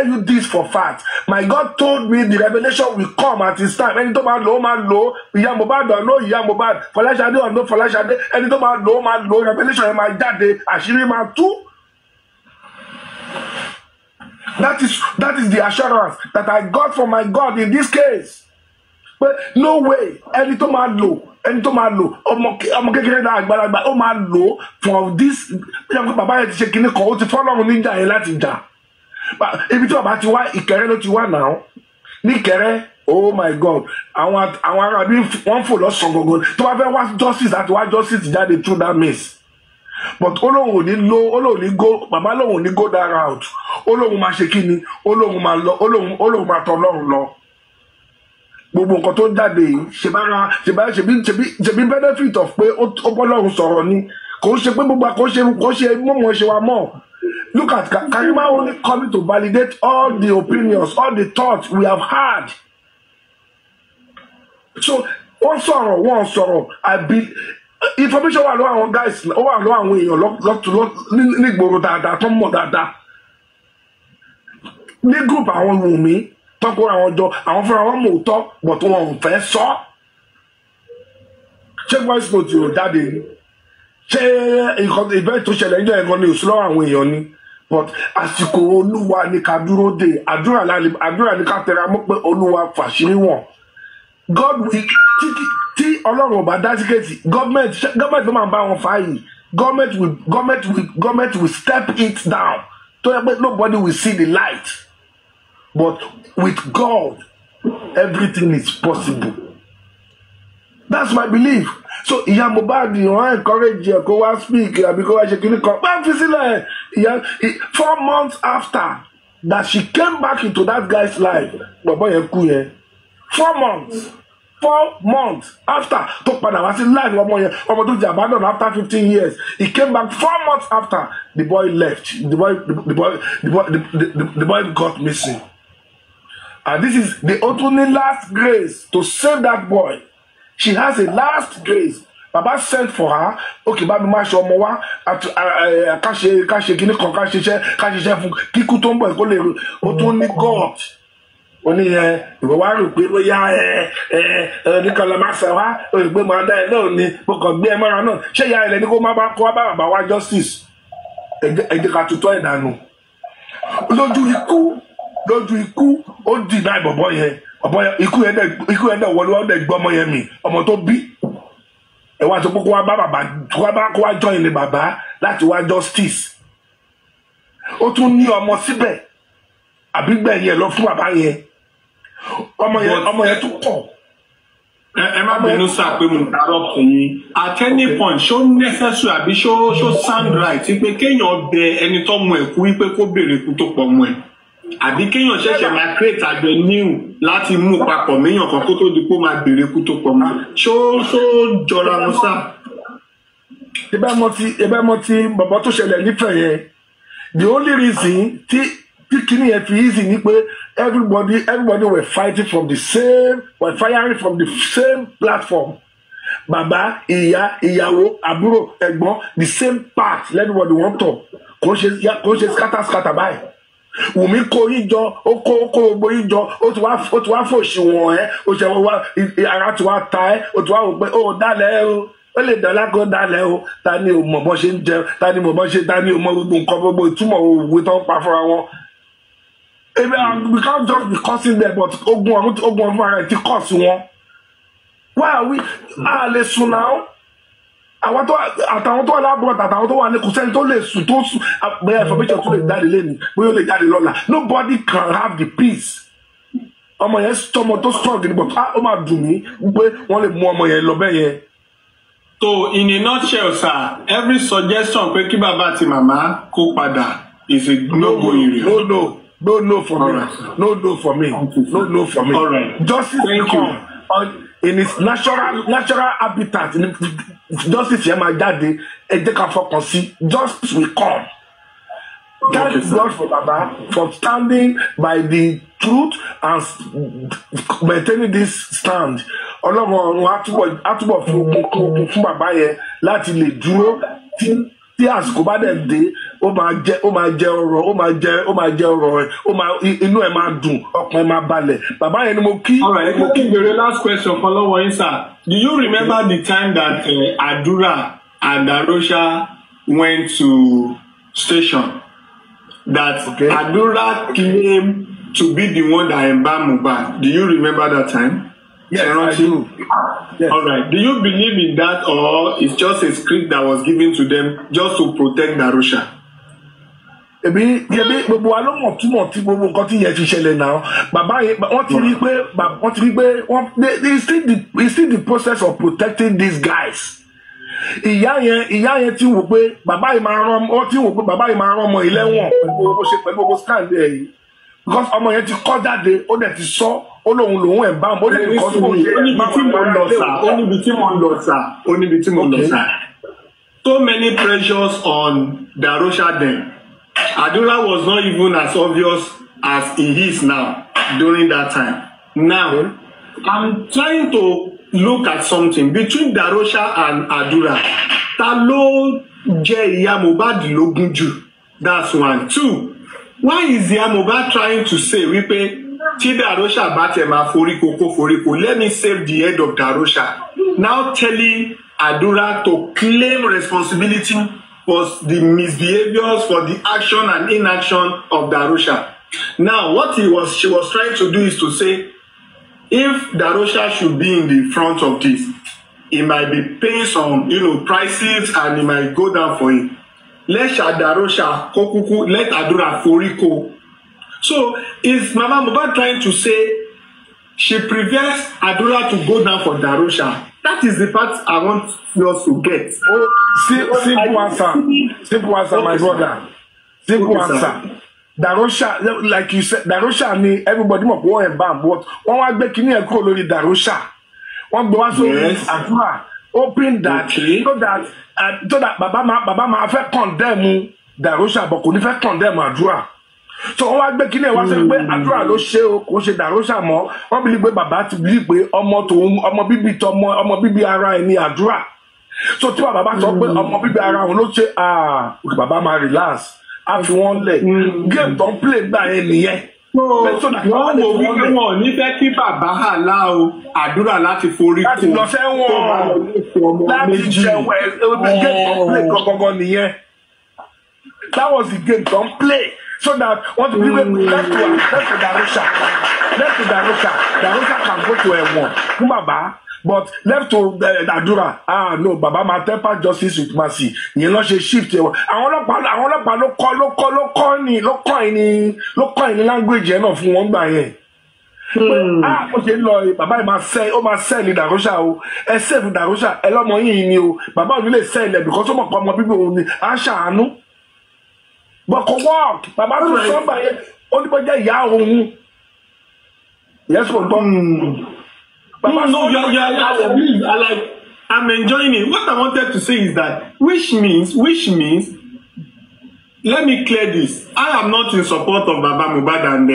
you this for fact. My God told me the revelation will come at his time. Ẹni tó máa lò ó máa lò ó. Ìyá Mohbad ọ̀nà ìyá Mohbad. Fọláṣadé ọ̀nà Fọláṣadé. Ẹni tó máa lò ó máa lò ó. Revelation yẹn máa jáde. Àṣírí máa tú. That is the assurance that I got from my God in this case. But no way. Ẹni tó máa lò ọmọ kékeré náà àgbàlagbà ó máa lò for this bàbá yẹn ti ṣe kinní kan ó ti fọ́lọ́run níjà yẹn láti jà ibi tí bàbá ti wá Ìkẹrẹ́ ló ti wá náà ní Ìkẹrẹ́ oh my God àwọn ará bí wọ́n fò lọ́sàn gangan tó bá fẹ́ wá justice àti wá justice jáde through that maze but olóhùn ò ní go bàbá lóhùn ò ní go that route olóhùn máa ṣe kíni olóhùn máa lọ olóhùn máa tọ Ọlọ́run lọ. Gbogbo nǹkan tó jáde ṣe bí benefit of pé ó bọ́lọ́run sọ̀rọ̀ ni kò ṣe pé gbogbo kò ṣe mọ̀mọ́ ṣe wa mọ̀. Look at Karima only coming to validate all the opinions, all the thoughts we have had. So wọ́n sọ̀rọ̀ information wà lọ́wọ́ àwọn guys ó wà lọ́wọ́ àwọn èèyàn nígboro dáadáa tó mọ̀ dáadáa. Ní group àwọn Wùnmí tọ́kọ àwọn jọ àwọn fúnra wọn mọ̀ òótọ́ bọ̀ tó wọn ò fẹ́ sọ. Ṣé voice note yóò jáde ni? Ṣé ìbẹ́ tó ṣẹlẹ̀ níjọ́ ẹ̀gọ́ ni òsì lọ́wọ́ àwọn èèyàn ni? But àsìkò Olúwa ni ká dúró dé àdúrà ní ká tẹra mọ́ pé Olúwa fàṣírí wọn. God will tí Ọlọ́run ò bá dá síkẹ́ẹ̀tì gọ́ọ̀mẹ̀ntì ló máa bá wọn fà yìí government will step it down tó yẹ pé nobody will see the light. But with God, everything is possible. That's my belief. So, ìyá Mohbad, I encourage you to go speak because she 4 months after that she came back into that guy's life. 4 months after to padà wá sí life ọmọ tó jẹ́ abandoned after 15 years. He came back 4 months after the boy left. The boy got missing. And this is the only last grace to save that boy. She has a last grace. Baba sent for her. Okay, Baba ma ṣe ọmọ wa ká ṣe kíní kan ká ṣiṣẹ́ fún kíkú tó ń bọ̀ kó lè ó tún ní God. Ó ní ìwọ wá rò pé bóyá nìkan lọ máa sọ wá ó rò pé máa dá ẹ náà ni mo kàn gbé ẹ mọ́ra náà ṣé ìyá ilẹ̀ ní kó má bá kó wá bá bàbá wa justice ẹ jẹ́ ká tutọ́ ìdànù lójú ikú ó dìnnà ìbọ̀bọ̀ yẹn ikú yẹn dẹ̀ wọlé wọn dẹ̀ gbọ́ ọmọ yẹn mi ọmọ tó bí ẹ wá sọ pé kó wá join ní bàbá láti wá justice ó tún ní ọmọ síbẹ̀ àbígbẹ̀ yẹn lọ fún bàbá yẹn ọmọ yẹn tún kọ̀. ẹ má bínú sáà pé mo interrupt yín at any point ṣó necessary àbí ṣó sound right pé kéèyàn bẹ ẹni tó mọ ẹ̀kú wípé kó béèrè ikú tó pọ̀ mọ́ ẹ̀ àbí kéèyàn ṣẹ̀ṣẹ̀ máa create avenue láti mú papọ̀ méèyàn kan kó tó di pé ó máa béèrè ikú tó pọ̀ mọ́ ṣó jọra wọn sáà. ẹbẹ́ mọ ti bàbá tó ṣẹlẹ̀ nífẹ̀ẹ́ yẹn the only reason tí kìíní yẹn fi easy ni pé everybody were fighting from the same were firing from the same platform. Bàbá ìyàwó àbúrò ẹ̀gbọ́n the same part everybody want to kò ṣe scatter báyìí Wùmí kó yín jọ ó kó gbogbo yín jọ ó ti wá fòṣì wọ̀n ẹ́ ó ṣe wá ara ti wá ta ẹ́ ó ti wá wò pé ó dálẹ̀ o ó lè dọ́là kó dálẹ̀ o ta ni ò mọ̀ bọ́ ṣe ń jẹ ta ni ò mọ̀ gbogbo nǹkan gbogbo ìtumọ̀ òwe tó ń pa fúnra wọn. Ebi we can't just be cursing them but ogun ọ̀run fúnra ẹ̀ ti curse wọn. Why are we lè sùn náà? Àwọn tó àtàwọn tó wà lábúrò àtàwọn tó wà ní kò sẹ́ni tó lè sùn bẹ́ẹ̀ information tó lè jáde lẹ́nu bóyá ó lè jáde lọ́la. Nobody can have the peace. Ọmọ yẹn tọmọ tó strong ni but ó máa dùn mí pé wọ́n lè mú ọmọ yẹn lọ bẹ́ẹ̀ yẹn. So in a nutshell, sir, every suggestion pé kí bàbá àti màmá kó padà is a no-go area. No for me. No for me. No for me. All right. Justice Thank you. In its natural habitat, justice yẹn máa jáde, ẹ jẹ́ ká fọkàn sí, justice will come. Thank God for Baba for standing by the truth and maintaining this stand. Ọlọ́run á túbọ̀ fún bàbá yẹn láti lè dúró tí àsìkò bá dẹ̀ dé ó máa jẹ ọrọ̀ inú ẹ̀ máa dùn ọkàn ẹ̀ máa balẹ̀ bàbá yẹn ni mo kí. All right, the last question for lọ́wọ́ yín sir. Do you remember the time that Adura and Darosha went to station that Adura claimed to be the one that embalmed Mohbad? Do you remember that time? Yes, I do. Yes. All right. Do you believe in that, or it's just a script that was given to them just to protect Darosha? Ebi gbogbo wa ló mọ̀ túmọ̀ tí gbogbo nǹkan tí yẹn ti ṣẹlẹ̀ náà. Bàbá yẹn wọ́n ti rí pé it's still the process of protecting these guys. Ìyá yẹn ti wò pé bàbá yìí máa rán ọmọ ìlẹ́wọ̀n pẹ̀lú gbogbo stand ẹ̀ yìí. Because ọmọ yẹn ti kọ́ jáde ó dẹ̀ ti sọ ó lòun ẹ̀ bá ó dẹ̀ ti kọ́ sóhun ṣe. Ó níbi tí mo lọ sà. So many pressures on Darosha then. Adura was not even as obvious as he is now during that time. Now, I'm trying to look at something between Darosha and Adura. Ta ló jẹ ìyá Mohbad lógún jù? That's one. Two, why is ìyá Mohbad trying to say wípé tí Darosha bá tẹ̀ máa foríko, let me save the head of Darosha. Now telling Adura to claim responsibility for the misbehaviors, for the action and inaction of Darosha. Now, what she was trying to do is to say, if Darosha should be in the front of this, he might be paying some, prices, and he might go down for it. Let Darosha kokuku, let Adura foriko. So, is Mama Mohbad trying to say she prefers Adura to go down for Darosha? That is the part I want us to get. Simple answer, my brother. Simple answer. Darosha, like you said, Darosha ni everybody mọ̀ pé wọ́n ẹ̀ bá but wọ́n wá gbé kíní ẹ̀ kúrò lórí Darosha. Wọ́n gbé wá sórí Adura. Open that so that Baba máa fẹ́ condemn Darosha but kò ní fẹ́ condemn Adura. So wọ́n wá gbé kíní ẹ̀ wá sọ pé Adura ló ṣe o kò ṣe Darosha mọ́. Wọ́n believe pé bàbá ti believe pé ọmọ bíbí ara ẹ̀ ní Adura. So tí bàbá sọ pé ọmọ bíbí ara òun ló ṣe bàbá máa relax á fi wọ́n lẹ̀ game tó ń play gbà yẹn nìyẹn. Wọ́n wò wípé wọn ò ní fẹ́ kí bàbá hàlá o Àdúrà láti forí kó láti lọ sẹ́wọ̀n láti jẹun game tó ń play gangan nìyẹn. That was the game tó ń play so that wọ́n ti bí pé left to Darosha can go to ẹ̀wọ̀n fún bàbá. But left to Adura, no, Baba ma temper justice with mercy. Yẹn lọ ṣe shift yẹn. Àwọn ọlọ́pàá ló kọ́ ní language yẹn náà fún wọn gbà yẹn. Ó ṣe ń lọ bàbá yìí máa sell ní Darosha o. Ẹ save Darosha, ẹ lọ́mọ yìí ni o. Bàbá òní lè sell ẹ̀ because ó mọ̀ pé ọmọ bíbí òun ni á ṣàánú. But kò work, bàbá tó sọ́gbà yẹn, ó ní bọ́ jẹ́ ìyá òun. Yes, kò gbọ́. I'm enjoying it. What I wanted to say is that, which means, let me clear this. I am not in support of Baba Mohbad and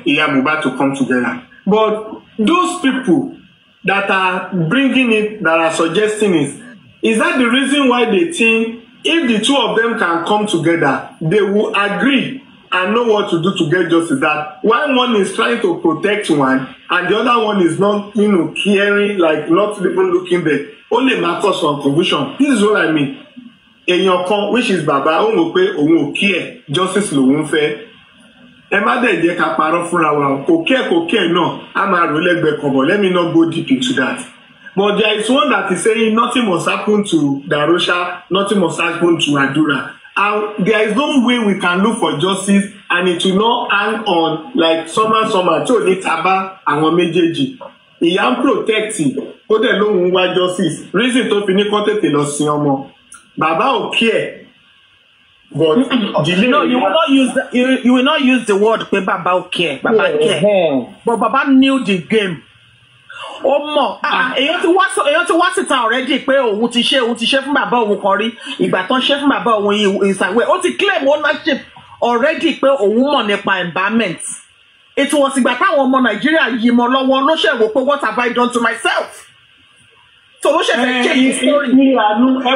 Iya Mohbad to come together. But those people that are bringing it, that are suggesting it, is that the reason why they think if the two of them can come together, they will agree and know what to do to get justice. That while one is trying to protect one and the other one is not, caring, like not even looking there, only ma cause some confusion. This is what I mean. Èèyàn kan which is bàbá òun ò pé òun ò care justice lòun fẹ́. Ẹ má dẹ̀ jẹ́ ká parọ́ fúnra wa, kò care náà á máa rò lẹ́gbẹ̀ẹ́ kan bọ̀. Let me not go deep into that. But there is one that is saying nothing must happen to Darosha, nothing must happen to Adura. And there is no way we can look for justice and it will not hang on like summer tí ò ní taba àwọn méjèèjì. Ìyá ń protect ó dẹ̀ lóhùn wá justice. Reason tó fi ní kó tètè lọ sin ọmọ. Bàbá ò care. But no, you will not use the word pé bàbá ò care. Bàbá care. But Baba knew the game. Ọmọ èyàn ti wá síta already pé òun ti ṣe fún bàbá òun kan rí ìgbà tán ṣe fún bàbá òun ìsàwẹ̀ ó ti claim ownership already pé òun mọ̀ nípa environment. Ètò wọ́n sígbà táwọn ọmọ Nàìjíríà yìí mọ́ lọ́wọ́ ló ṣe wò pé what have I done to myself? So ló ṣe fẹ́ change the story. Ẹ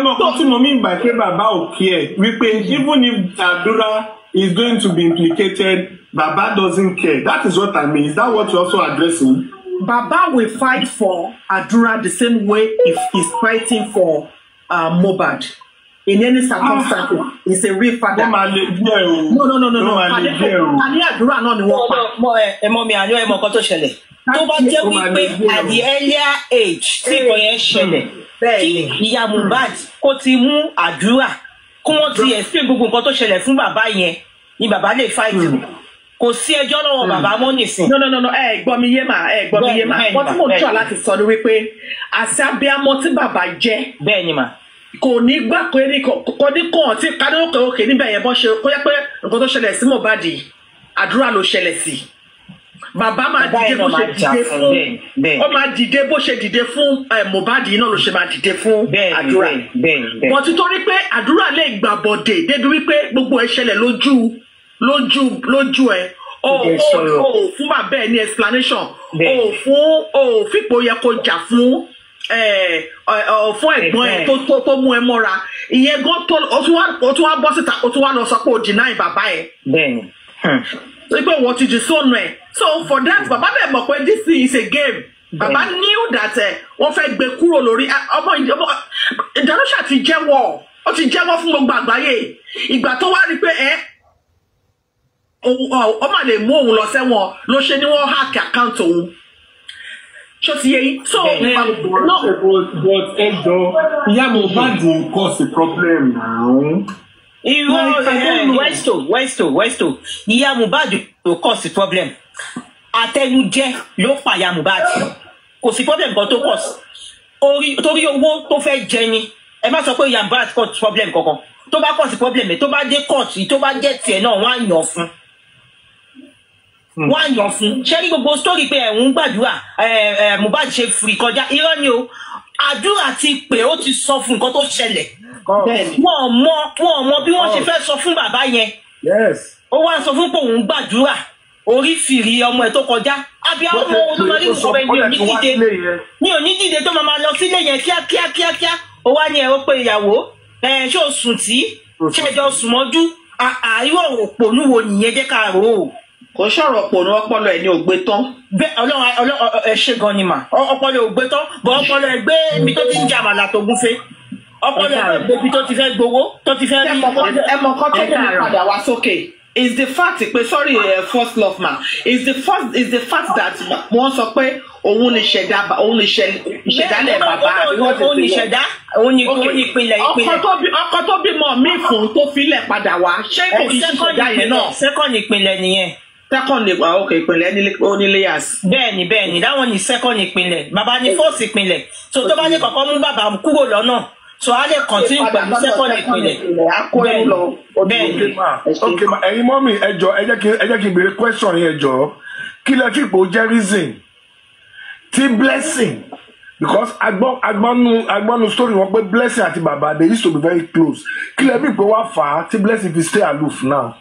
mọ̀ kó tí mo mean by pé bàbá ò care wípé even if Adura is going to be implicated, Baba doesn't care. That is what I mean. Is that what you're also addressing? Baba will fight for Adura the same way if he's fighting for Mohbad. In any circumstance, he's a real father. No. Kani Adura náà ni wọ́n pa. Mo mi àní ẹmọ kan tó ṣẹlẹ̀. Tó bá jẹ́ wípé at the earlier age tí kò yẹn ṣẹlẹ̀ kí ìyá Mohbad kó ti mú Adura kó wọ́n ti explain gbogbo nǹkan tó ṣẹlẹ̀ fún bàbá yẹn ni bàbá lè fight. Kò sí ẹjọ́ lọ́wọ́ bàbá mọ́ nìsín. No. Gbọ́ mi yé mà. Wọ́n tí mo tọ́ láti sọ ni wípé àṣà abiyamọ tí bàbá jẹ́. Bẹ́ẹ̀ ni mà. Kò ní gbà pé kò ní kàn tí kádókè níbẹ̀ yẹn bọ́ ṣe kó yẹ pé nǹkan tó ṣẹlẹ̀ sí Mohbad Àdúrà ló ṣẹlẹ̀ sí. Bàbá máa dìde bó ṣe dìde fún. Ó máa dìde bó ṣe dìde fún Mohbad yìí náà ló ṣe máa dìde fún Àdúrà. Wọ́n ti torí pé Àdúrà lè gbà bọ̀dẹ̀ débi wípé gbogbo ẹ̀ ṣẹlẹ̀ lójú ẹ fún bàbá ẹ ní explanation fipò yẹ kó jà fún ẹ̀gbọ́n ẹ tó mú ẹ mọ́ra ìyẹn gan tó o tún wá bọ́ síta o tún wá lọ sọ pé o deny bàbá ẹ pé wọ́n ti jù sóònù ẹ so for that bàbá bẹ́ẹ̀ mọ̀ pé this is a game. Bàbá knew that wọ́n fẹ́ gbé kúrò lórí ọmọ Darosha ti jẹ́wọ́ ó ti jẹ́wọ́ fún gbogbo àgbáyé ìgbà tó wá rí pé ó mà lè mú òun lọ sẹ́wọ̀n ló ṣe ni wọ́n hack account òun ṣó ti yẹ yìí. So but ẹjọ́ ìyá Mohbad will cause a problem now. Westo ìyá Mohbad will cause a problem. Àtẹnujẹ ló pa ìyá Mohbad kò sí problem kan tó cause torí owó tó fẹ́ jẹ ni ẹ má sọ pé ìyá Mohbad cause problem kankan tó bá cause problem tó bá dé court tó bá jẹ́ tiẹ̀ náà wọ́n á yàn fún ṣé ní gbogbo story pé ẹ̀hún gbàdúrà Mohbad ṣe free kọjá irọ́ ni o àdúrà ti pé ó ti sọ fún nǹkan tó ṣẹlẹ̀ wọ́n mọ bí wọ́n ṣe fẹ́ sọ fún bàbá yẹn ó wá sọ fún pé òun gbàdúrà orí fìrí ọmọ ẹ̀ tó kọjá abiyamọ olùmọ̀rí ìṣòro ní ò ní dìde tó máa lọ sílé yẹn kíákíá ó wá ní ẹ ó pé ìyàwó ṣé o sùn tí ṣé ẹjọ́ sùn mọ́jú àríwọ̀ òpònú wo nìyẹn jẹ́ ká rò ó. Kò sọ̀rọ̀ òpònú ọpọlọ ẹ̀ ní ògbé tán. Bẹ́ẹ̀ Ọlọ́run ẹ ṣe gan ni mà ọpọlọ ògbé tán bọ́ ọpọlọ ẹ gbé ibi tó ti ń jà àmàlà tó gúnfẹ́ ọpọlọ ẹ gbé ibi tó ti fẹ́ gbowó tó ti fẹ́ rí. Ẹ mọ̀ kọ́ tó kún mi padà wá sókè. Is the fact pé sorry first love ma is the fact that wọ́n sọ pé òun ni ìṣẹ̀dálẹ̀ bàbá òun ni ìṣẹ̀dá òun ni ìpìlẹ̀. ọkọ tó bímọ mi fún tó filẹ̀ padà wá ṣé kò sí ìṣẹ̀dá yẹn náà. second ìpìlẹ̀ nìyẹn. second ìpìlẹ̀ oníléyàs. bẹ́ẹ̀ni that one ni second ìpìlẹ̀ bàbá ni first ìpìlẹ̀ so tó bá ní kọ́kọ́ mú bàbá kúrò lọ́nà so a lè continue pẹ̀lú second ìpìlẹ̀. ok ma ẹ̀yin mọ́mì ẹ jọ̀ọ́ ẹ jẹ́ kí n béèrè question yẹn jọ̀ọ́ kí lẹ fi ipò jẹ́ reason tí blessing because agbọ́nu story wọn pé blessing àti bàbá they used to be very close kí lẹ fi ipò wá fà á tí blessing fi stay aloof now.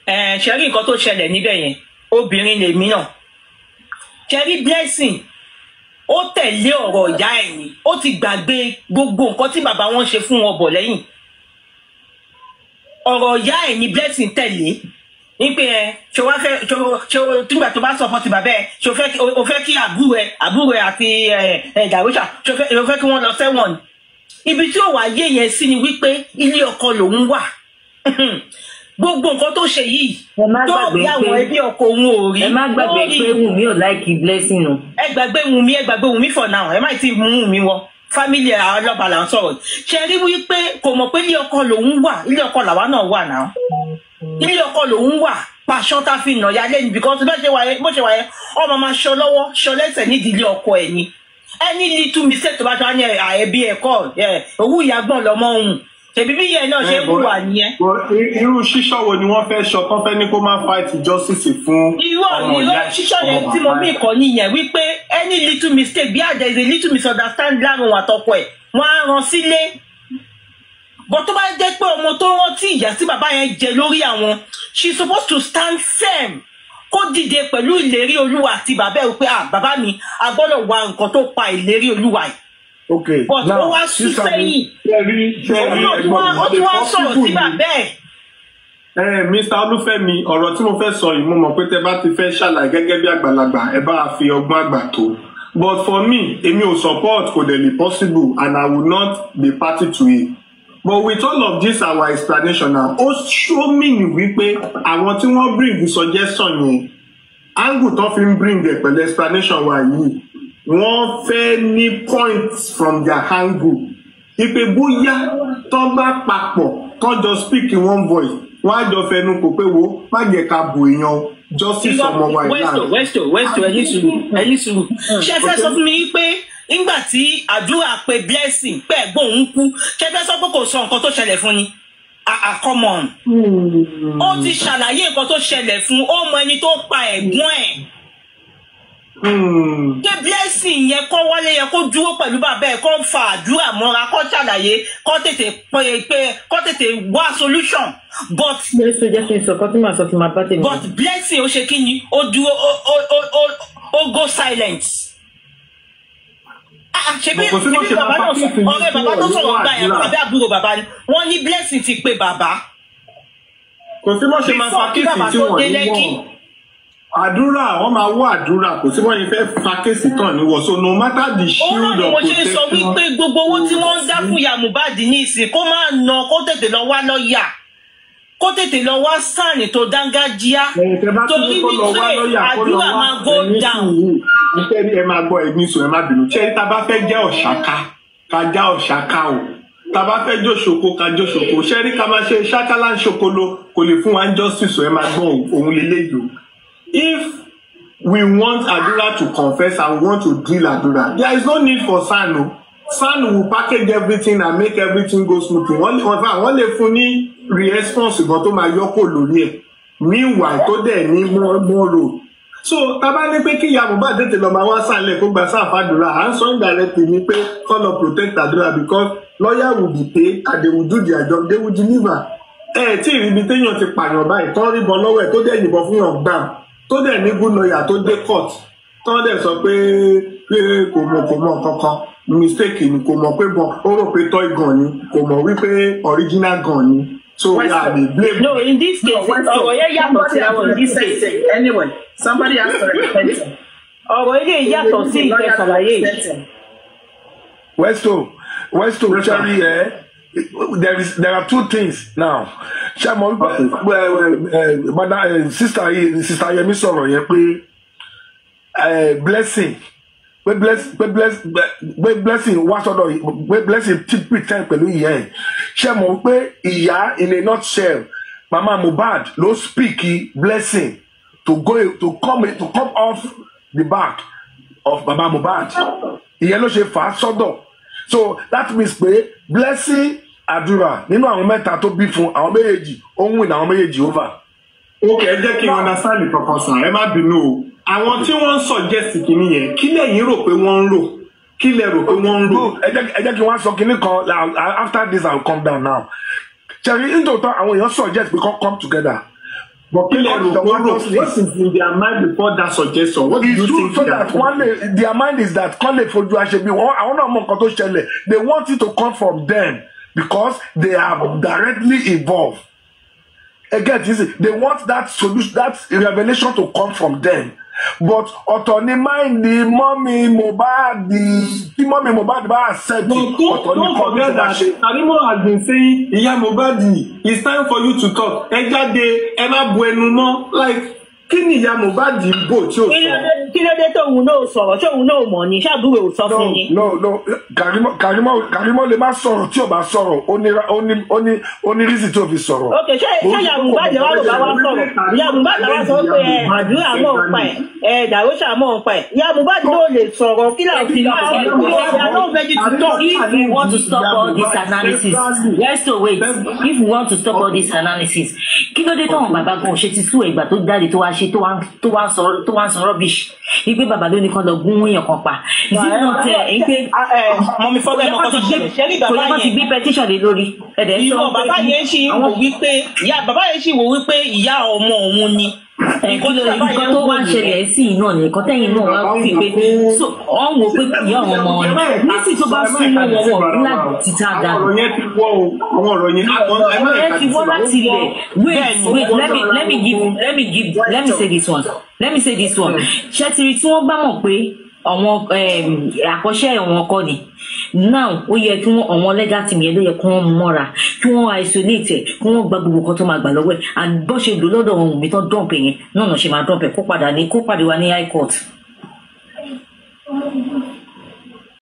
ṣe rí nǹkan tó ṣẹlẹ̀ níbẹ̀ yẹn obìnrin lèmi náà ṣe rí blessing ó tẹ̀lé ọ̀rọ̀ ìyá ẹ̀ ni ó ti gbàgbé gbogbo nǹkan tí bàbá wọn ṣe fún wọn bọ̀ lẹ́yìn ọ̀rọ̀ ìyá ẹ̀ ni blessing tẹ̀lé ipe ẹ ṣe wá fẹ́ ṣe tígbà tó bá support bàbá ẹ ṣe o fẹ́ kí àbúrò ẹ àti Darusha ṣe o fẹ́ kí wọ́n lọ sẹ́wọ̀n ibi tí ó wà yé yẹn sí ni wípé ilé ọkọ lòun wà gbogbo nǹkan tó ṣe yìí tó bí àwọn ẹbí ọkọ òun ò rí. ẹ má gbàgbé pé Wùmí ò láìkí Blessing o. ẹ gbàgbé Wùmí for now ẹ má ti mú Wùmí wọ family ọlọ́ba là ń sọ̀rọ̀ ṣe rí wípé kò mọ̀ pé ilé ọkọ lòun wà ilé ọkọ làwa náà wà náà ilé ọkọ lòun wà pàṣọ tá fi nà ya lẹ́nu because bó ṣe wà yẹ ọmọ máa ṣọ lọ́wọ́ ṣọ lẹ́sẹ̀ nídìí ilé ọkọ ẹ̀ ni any little mistake tó bá tó wá ní ẹbí ẹ̀kọ́ owó ìyàgbọ́n lọ́mọ òun ṣèbí bí yẹn náà ṣe bú wà nìyẹn. irú ṣíṣọ́ wo ni wọ́n fẹ́ ṣọ tán fẹ́ ní kó má fight justice fún ọmọ ìyá ṣíṣọ́ yẹn tí mo mí kọ́ nìyẹn wípé any little mistake bí there is a little misunderstanding láàrin òun àtọkọ ẹ̀ wọ́n á rán sílé but tó bá jẹ́ pé ọmọ tó rántí ìyà tí bàbá yẹn jẹ lórí àwọn she is supposed to stand firm kó dìde pẹ̀lú ìlérí olúwa àti bàbá ẹ̀ pé bàbá mi a gbọ́dọ̀ wá nǹkan tó pa ìlérí olúwa yìí. Okay. But ó wá sún sẹ́yìn. Ó tún wá sọ̀rọ̀ sí bàbá ẹ̀. Mr. Olúfẹ́mi ọ̀rọ̀ tí mo fẹ́ sọ yìí mo mọ̀ pé tẹ́ bá ti fẹ́ ṣàlàyé gẹ́gẹ́ bí àgbàlagbà ẹ bá fi ọgbọ́n àgbà tó. But for me èmi ò support kò dẹ̀ lè possible and I will not be party to it. But with all of this our explanation now ó show me ni wípé àwọn tí wọ́n bring the suggestion yẹn angle tó fi ń bring the pẹ̀lú explanation wa yìí wọ́n fẹ́ ní points from their angle ipe bóyá tó bá papọ̀ tó jọ speak in one voice wọ́n á jọ fẹnu kò pé wo má jẹ́ ká bò èèyàn justice ọmọ wa ìlànà. Westo ẹni sùúrù ṣe fẹ́ sọ fún mi pé nígbà tí àdúrà pé Blessing pé ẹ̀gbọ́n òun kú ṣe fẹ́ sọ pé kò sọ nǹkan tó ṣẹlẹ̀ fún ni come on ó ti ṣàlàyé nǹkan tó ṣẹlẹ̀ fún ó mọ ẹni tó pa ẹ̀gbọ́n ẹ̀. Ṣé Blessing yẹn kọ́ wálé yẹn kó dúró pẹ̀lú bàbá ẹ̀ kó fa àdúrà mọ́ra kó ṣàlàyé kó tètè wá solution but Blessing ó ṣe kí ni ó dúró ó go silent. Ṣebí bàbá náà ọ̀rẹ́ bàbá tó sọ̀rọ̀ gbà yẹn bàbá àbúrò bàbá ni wọ́n ní Blessing ti pe bàbá. Kò sí mọ́ ṣe máa fa kéèsì tí wọ́n ní wọ́n. Àdúrà wọ́n máa wọ àdúrà kò sí wọ́n yẹn fẹ́ fa kéèsì tán ní wọ́n so no matter the shield of protection. Ó ní mo ṣe sọ wípé gbogbo owó tí wọ́n ń dá fún ìyá Mohbad ní ìsìn kó máa ná kó tètè lọ wá lọ́ọ̀yà kó tètè lọ wá sáànì tó dángájíá torí wípé àdúrà máa go down. Nítorí ẹ máa gbọ́ ẹ̀mí sùn ẹ má bínú ṣé tá a bá fẹ́ jẹ́ ọ̀ṣàká ká já ọ̀ṣàká o tá a bá fẹ́ jóṣoko ká jóṣoko ṣé rí ká máa ṣe ṣákálá ń ṣokolo kò lè fún wa ń justice ẹ máa gbọ́ òun lélẹ́yìí o. If we want Adura to confess and we want to drill Adura, there is no need for Sanu. Sanu will package everything and make everything go smoothly. Wọ́n lè fún ní response ìbọn tó máa yọ́pọ̀ lórí ẹ̀. Meanwhile, tó dẹ̀ ní more road. So, tábà ní pé kí ìyá Mohbad tètè lọ máa wá sálẹ̀ kó gba sáà fàdúrà. À ń sọ indirectly ní pé call up protect Adura because lawyer will be paid and they will do their job. They will deliver. Tí ìrìbí téèyàn ti pààyàn báyìí tán rí bọ́ lọ́wọ́ ẹ̀ tó dẹ̀ yìnbọn fún yàn gbàm. Tó dẹ̀ ní good lawyer tó dé court tó dẹ̀ sọ pé kò mọ̀ kankan mistake ni kò mọ̀ pé ó rò pé toy gun ni kò mọ̀ wípé original gun ni so we are the blame. No, in this case ọ̀rọ̀ yẹn yàtọ̀ sí àwọn in this case anyway somebody has to represent him. ọ̀rọ̀ yẹn yàtọ̀ sí ìfẹsàlàyé. Westo Cherry there are two things now. Sister Yemi sọ̀rọ̀ yẹn pé Blessing Blessing wá sọ́dọ̀ Blessing ti pretend pẹ̀lú ìyá ẹ̀ ṣe mọ̀ pé ìyá in a nutshell Mama Mohbad ló speak Blessing to come off the back of Mama Mohbad ìyẹn ló ṣe fà á sọ́dọ̀ so that means pé Blessing Adura nínú àwọn mẹ́ta tó bí fún àwọn méjèèjì ó ń win àwọn méjèèjì over. Ok, ẹ jẹ́ kí n understand the proposal ẹ má bínú o àwọn tí wọ́n ń suggest kìíní yẹn kí lẹ́yìn rò pé wọ́n ń rò kí lẹ rò pé wọ́n ń rò. ẹ jẹ́ kí wọ́n sọ kìíní kan after this I will come down now. ṣẹ̀rí nítòótọ́ àwọn èèyàn suggest pé kọ́ come together. But kí lẹ rò pé wọ́n rò what is in their mind before that suggestion what do you think so that their mind is that kọ́ lè fojú aṣebi àwọn náà mọ nǹkan tó ṣẹlẹ̀ they want it to come from them because they are directly involved. Again, they want that solution, that revelation to come from them. But autonomy mind the mommy Mohbad, the mommy Mohbad said don't forget that Karimo has been saying, "Iya Mohbad, it's time for you to talk." Ejade, Emma Buenumo, like. Kí ni Ìyá Mohbad bò tí ó sọ? Kí ló dé tó òun náà sọ̀rọ̀ tí òun náà mọ̀ ní ṣàbúrò ò sọ fún yín. No, Karimo lè má sọ̀rọ̀ tí ò bá sọ̀rọ̀ ó ní reason tí ò fi sọ̀rọ̀. Ok, ṣé Ìyá Mohbad wà ló bá wá sọ̀rọ̀? Ìyá Mohbad wá sọ pé àdúrà mọ̀ ń pa ẹ̀ Dàróṣà mọ̀ ń pa ẹ̀. Ìyá Mohbad ló lè sọ̀rọ̀ kí láti fi máa ń If we want to stop all this analysis, let's wait. If we want to stop all this analysis, kí ló dé táwọn bàbá gan ṣe ti sú ìgbà tó jáde tó wá ṣe tó wá sọ rubbish wípé bàbá ló ní kan lọ gún èèyàn kan pa. Ìdílé tẹ ẹ pé mọ̀mí fọ́gbẹ́ mọ́kọ́ tó ṣẹlẹ̀ ṣẹ́rí bàbá yẹn ti gbé petition lé lórí. Ìwọ bàbá yẹn ṣì wò wípé ìyá ọmọ òun ni. Nǹkan tó wá ń ṣẹlẹ̀ sí iná ni nǹkan tẹ́yìn náà wá fi pé wọ́n wò pé ìyá àwọn ọmọ wọn nísì tó bá súnmọ́ wọn nílà títà dànù. Ọ̀rọ̀ yẹn ti wọ́ o, àwọn ọ̀rọ̀ yẹn ti wọ́ láti ilẹ̀. Wait, let me say this one. Ṣẹ́tìrì tí wọ́n bá mọ̀ pé àwọn àkọsẹ́ wọn kọ́ ni now ó yẹ kí wọ́n àwọn legal team yẹn ló yẹ kí wọ́n mú mọ́ra kí wọ́n isolate ẹ̀ kí wọ́n gba gbogbo kan tó máa gbà lọ́wọ́ ẹ̀ and bó ṣe lò lọ́dọ̀ ohun mi tán dọ̀pẹ̀ yẹn náà ṣe máa dọ̀pẹ̀ kó padà wá ní high court.